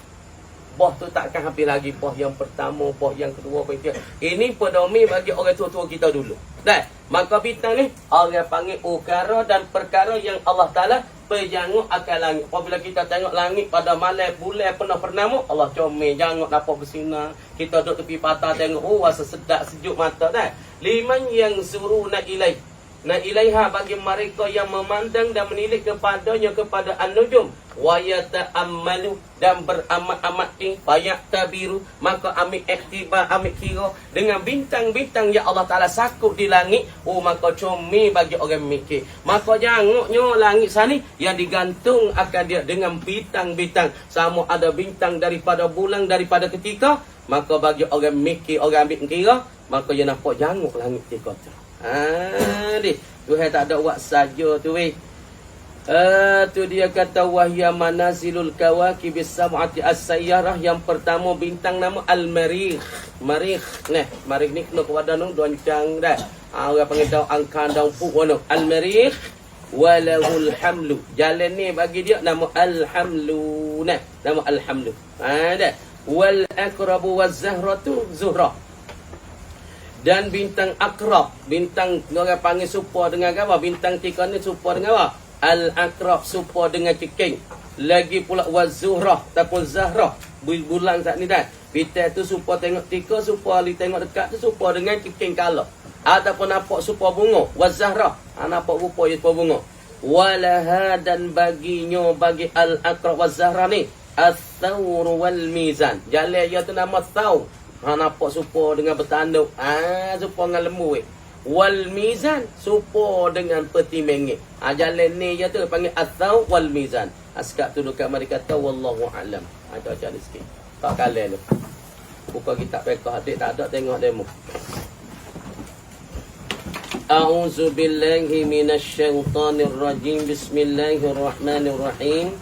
tu takkan habis lagi. Bah yang pertama, bah yang kedua, bah yang ketiga. Ini pedomi bagi orang tua-tua kita dulu. Dah. Maka bintang ni orang panggil ukara dan perkara yang Allah Ta'ala berjanguk akan langit. Apabila kita tengok langit pada malam bulan penuh purnama, Allah comel janguk dapat bersinar. Kita duduk tepi patah tengok, rasa sedap sejuk mata dah. Liman yang zuruna ilaih. Ilaiha, bagi mereka yang memandang dan menilik kepadanya, kepada an-nujum, wa yata'ammalu, dan beramat-amat banyak tabiru, maka ambil iktibar, ambil kira dengan bintang-bintang yang Allah Ta'ala sakut di langit. Maka comel bagi orang mikir. Maka janguknya langit sana yang digantung akan dia dengan bintang-bintang. Sama ada bintang daripada bulan, daripada ketika. Maka bagi orang mikir, orang ambil kira, maka dia nampak janguk langit ketika tu. Tuhan tak ada buat saja tu weh. Tu dia kata wahya manazilul kawakib as-sab'ati as-sayyarah. Yang pertama bintang nama Al-Marikh. Marikh. Nah, Marikh ni kena kepada nu doncang dah. Orang panggil tahu angka daun puak Al-Marikh walahul hamlu. Jalan ni bagi dia nama Al-Hamlu. Nah, nama Al-Hamlu. Dah. Wal akrabu waz-zahratu Zuhrah. Dan bintang akrab, bintang orang panggil serupa dengan apa? Bintang 3 ni serupa dengan apa? Al-Akrab serupa dengan cekeng. Lagi pula Waz-Zuhrah ataupun Zahrah. Bulan saat ni dah. Bintang tu serupa tengok 3, serupa ali tengok dekat tu serupa dengan cekeng kala. Ataupun nampak serupa bunga. Waz-Zahrah. Nampak rupa serupa bunga. Walaha dan baginya bagi Al-Akrab Waz-Zahrah ni As-Thawr wal Mizan. Jalan dia tu nama Thawr. Nampak serupa dengan bertanduk. Serupa dengan lembu. Wal Mizan serupa dengan peti mengit. Jalan ni je tu panggil Athau wal Mizan. Sekat tu dekat mari kata wallahu alam. Baca ni sikit. Tak kalah tu. Buka kitab fiqh adik tak ada tengok demo. A'udzu billahi minasyaitonir rajim. Bismillahirrahmanirrahim.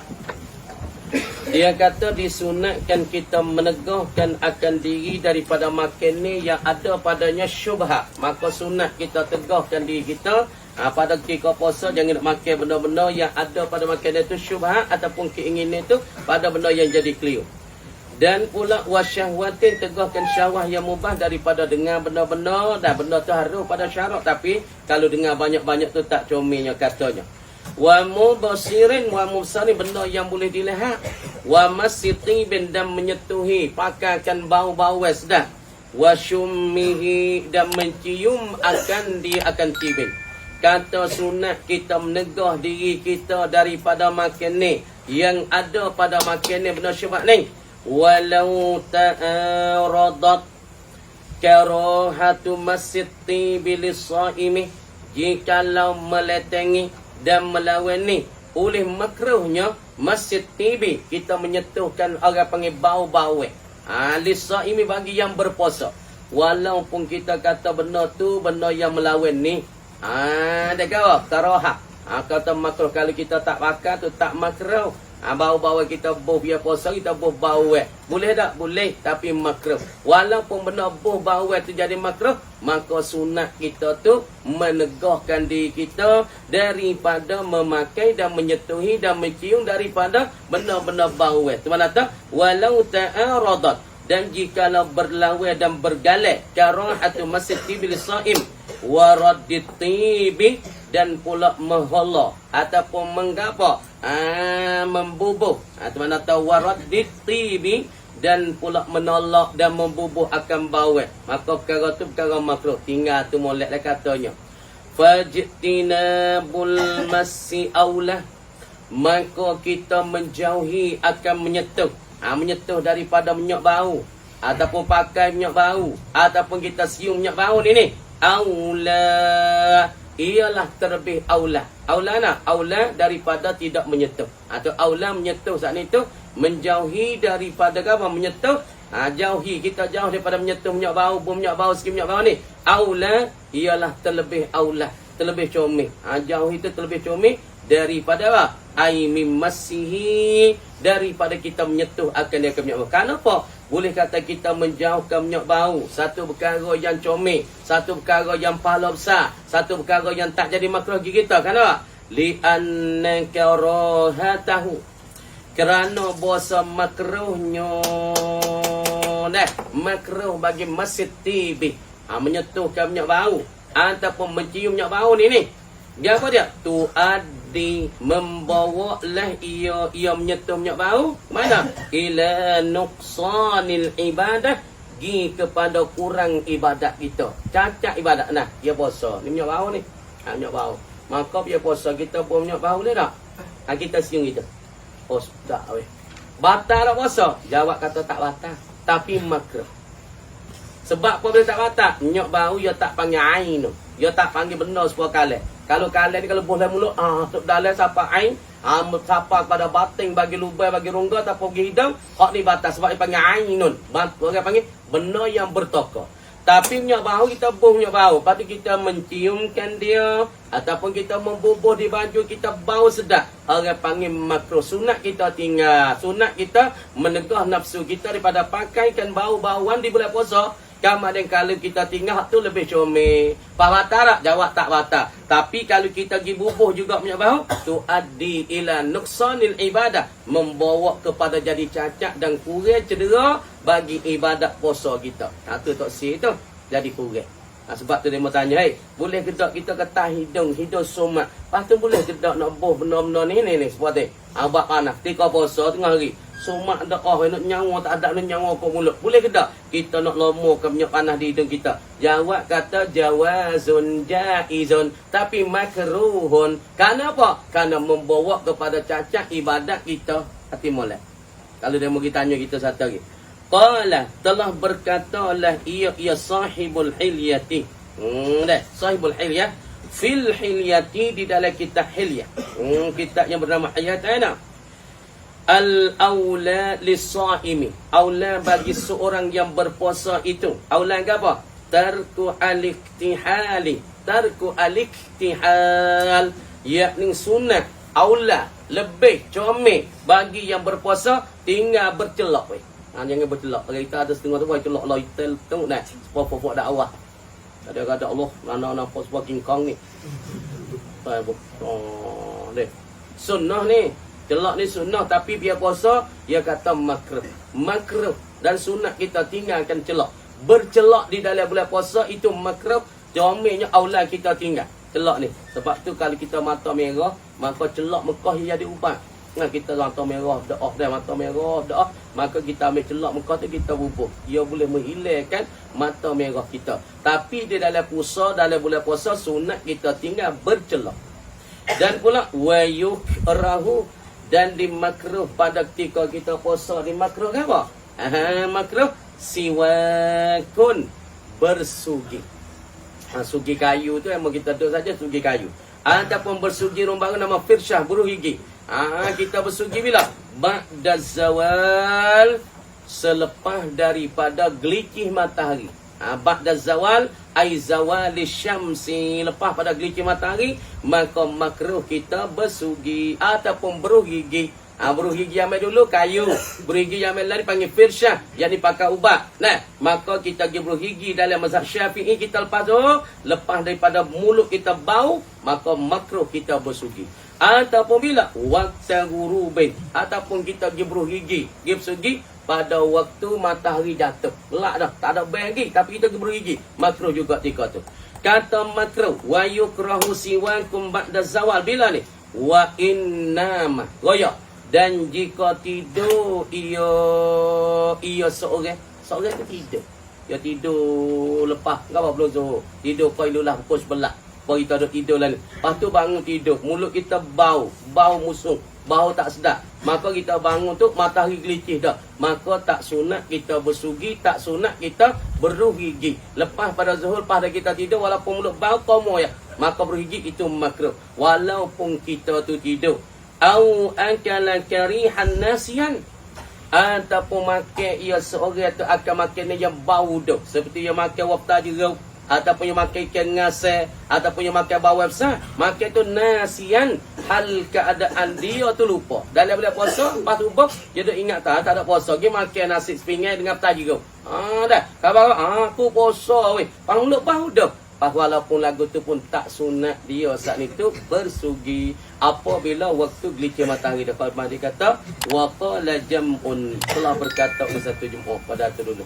Dia kata disunatkan kita menegahkan akan diri daripada makan ni yang ada padanya syubhat. Maka sunat kita tegahkan diri kita pada ketika puasa jangan nak makan benda-benda yang ada pada makan itu syubhat ataupun keinginan itu pada benda yang jadi keliru. Dan pula wasyahwatin tegahkan syahwah yang mubah daripada dengar benda-benda dan benda tu harus pada syarat tapi kalau dengar banyak-banyak tu tak comelnya katanya. Wa mubasirin wa mubsari benda yang boleh dilihat. Wa masitibin dan menyetuhi pakaikan bau-bau sedap. Wa syummihi dan mencium akan dia akan tibin. Kata sunat kita menegah diri kita daripada makan ni yang ada pada makan ni benda syubhat ni. Walau ta'aradat karahatu masitibi lis-saimi jikalau meletengi dan melawan ni oleh makruhnya masjid tibi kita menyetuhkan orang panggil bau-bau lis-saimi bagi yang berpuasa walaupun kita kata benda tu benda yang melawan ni ada kau karaha kata makruh kalau kita tak pakai tu tak makruh bau-bau kita buh biar puasa kita buh bau boleh tak? Boleh tapi makruh. Walaupun benda buh bau tu jadi makruh, maka sunat kita tu menegahkan diri kita daripada memakai dan menyetuhi dan mencium daripada benda-benda bau tu mana tak? Walau ta'aradat dan jikalau berlawan dan bergalak karahatu masjid tibil saim wa raddit tibi dan pula menghala ataupun menggapa membubuh tu mana tahu waraddit tibi dan pula menolak dan membubuh akan bau maka perkara tu perkara makruh tinggal tu molek dah katanya fajtinabul masi aulah maka kita menjauhi akan menyetuh menyetuh daripada minyak bau ataupun pakai minyak bau ataupun kita sium minyak bau ni aula ialah terlebih aula. Aula nak? Aula daripada tidak menyetuh. Atau aula menyetuh saat itu menjauhi daripada apa? Menyetuh. Jauhi. Kita jauh daripada menyetuh minyak bau, minyak bau, sikit minyak bau ni. Aula ialah terlebih aula. Terlebih comel. Jauhi itu terlebih comel daripada apa? Aimim masihi. Daripada kita menyetuh akan dia ke minyak bau. Kenapa? Boleh kata kita menjauhkan minyak bau. Satu perkara yang comel. Satu perkara yang pahala besar. Satu perkara yang tak jadi makruh bagi kita. Kenapa? Li'anna karahatahu. Kerana bahasa makruhnya. Makruh bagi masjid tibi. Menyetuhkan minyak bau. Ataupun mencium minyak bau ni. Dia apa dia? Tuaddi membawa lah ia menyetuh minyak bau. Mana? Ila nuqsanil ibadah. Gi kepada kurang ibadat kita. Cacat ibadat. Nah, dia puasa. Ni minyak bau ni. Minyak bau. Maka dia puasa kita buang minyak bau ni tak? Kita siung kita. Oh, tak weh. Batal tak puasa? Jawab kata tak batal. Tapi makruh. Sebab apa bila tak batal? Minyak bau dia tak panggil ain tu. Dia tak panggil benda sebuah kalah. Kalau kalah ni kalau boleh mulut, dalam siapa ain, siapa pada bating bagi lubai, bagi rongga ataupun bagi hidung, hak ni batas sebab dia panggil ainun. Orang panggil benda yang bertokah. Tapi minyak bau kita buh minyak bau. Lepas tu kita menciumkan dia. Ataupun kita membubuh di baju kita bau sedap. Orang panggil makruh. Sunat kita tinggal. Sunat kita menegah nafsu kita daripada pakaikan bau-bauan di bulan puasa. Kemudian kalau kita tinggal tu lebih comel. Pak batal tak? Jawab tak batal. Tapi kalau kita pergi bubuh juga minyak bau, tu addi ila nuqsanil ibadah, membawa kepada jadi cacat dan kurang cedera bagi ibadat puasa kita. Tu tok si tu jadi kurang. Sebab tu dia mau tanya, boleh ke tak kita ketah hidung somat. Lepas tu boleh ke tak nak buh benda-benda ni seperti abang panas ketika puasa tengah hari. Somat dak nak nyawa tak ada nak nyawa ke mulut. Boleh ke tak kita nak lomorkan minyak panas di hidung kita? Jawab kata jawazun jaizun, tapi makruhun. Kenapa? Kerana membawa kepada cacat ibadat kita hati molek. Kalau dia mau tanya kita satu lagi. Qala, telah berkatalah ia sahibul hilyati. Sahibul hilyah fil hilyati, di dalam kitab hilyah. Kitab yang bernama Hayat Aina. Al-awla lis-sa'imi, aula bagi seorang yang berpuasa itu. Aula apa? Tarku al-iktihali. Tarku al-iktihal, yakni sunat. Aula, lebih comel bagi yang berpuasa tinggal bercelak. Jangan bercelak. Kalau kita ada setengah tu, celak lah. Tengok dah. Sepuluh-sepuluh dakwah. Ada kata Allah, anak-anak puasa King Kong ni. Sunnah ni. Celak ni sunnah, tapi biar puasa, dia kata makruh. Makruh. Dan sunat kita tinggalkan celak. Bercelak di dalam bulan puasa itu makruh. Jomelnya aula kita tinggal celak ni. Sebab tu kalau kita mata merah, maka celak Mekah dia ada ubat. Nah, kita mata merah, doa dah mata merah, doa, maka kita ambil celak Mekah tu kita bubuk. Dia boleh menghilangkan mata merah kita. Tapi di dalam puasa, dalam bulan puasa, sunat kita tinggal bercelak. Dan pula wayukrahu, dan dimakruh pada ketika kita puasa, dimakruh apa? Makruh siwakun, bersugi. Sugi kayu tu yang kita duduk saja, sugi kayu. Ataupun bersugi rombangan nama firsyah, buruh gigi. Kita bersugi bila? Ba'da zawal, selepas daripada gelicih matahari. Ba'da zawal, ai zawali syamsi, lepas pada gelicih matahari, maka makruh kita bersugi ataupun beruh gigi. Beruh gigi ambil dulu kayu, beruh gigi ambil lari panggil firsyah, yang dipakai ubat. Nah, maka kita pergi beruh gigi dalam mazhab Syafi'i, kita lepas daripada mulut kita bau, maka makruh kita bersugi. Ataupun bila waktu ghurubin, ataupun kita pergi beruh gigi, pergi bersugi pada waktu matahari jatuh. Lak dah, tak ada bayang lagi, tapi kita pergi beruh gigi, makruh juga ketika tu. Kata makruh, wa yukrahu siwakum ba'da zawal, bila ni? Wa innama goyak. Dan jika tidur ia seorang tu tidur. Dia tidur lepas apa belum zuhur. Tidur qailulah pukul 11. Baru kita duduk tidur lah ni. Lepas tu bangun tidur, mulut kita bau musuh, bau tak sedap. Maka kita bangun tu matahari gelicih dah. Maka tak sunat kita bersugi, tak sunat kita beruh gigi. Lepas pada zuhur, pada kita tidur walaupun mulut bau komo ya, maka beruh gigi itu makruh. Walaupun kita tu tidur. Au akala karihan nasian, ataupun makan ia seorang tu akan makan yang bau dah, seperti yang makan wafta jeruk, ataupun yang makan ikan ngasih, ataupun yang makan bawang besar, makan tu nasian, hal keadaan dia tu lupa. Dalam bulan puasa, lepas tu dia dah ingat tak ada puasa, dia makan nasi sepingai dengan peta jeruk. Dah, khabar aku puasa weh, pangluk bau dah. Walaupun lagu tu pun tak sunat dia saat itu bersugi apabila waktu gelicir matahari. Dapat dia kata wa qala jam'un, telah berkata satu Jumaat pada tu dulu.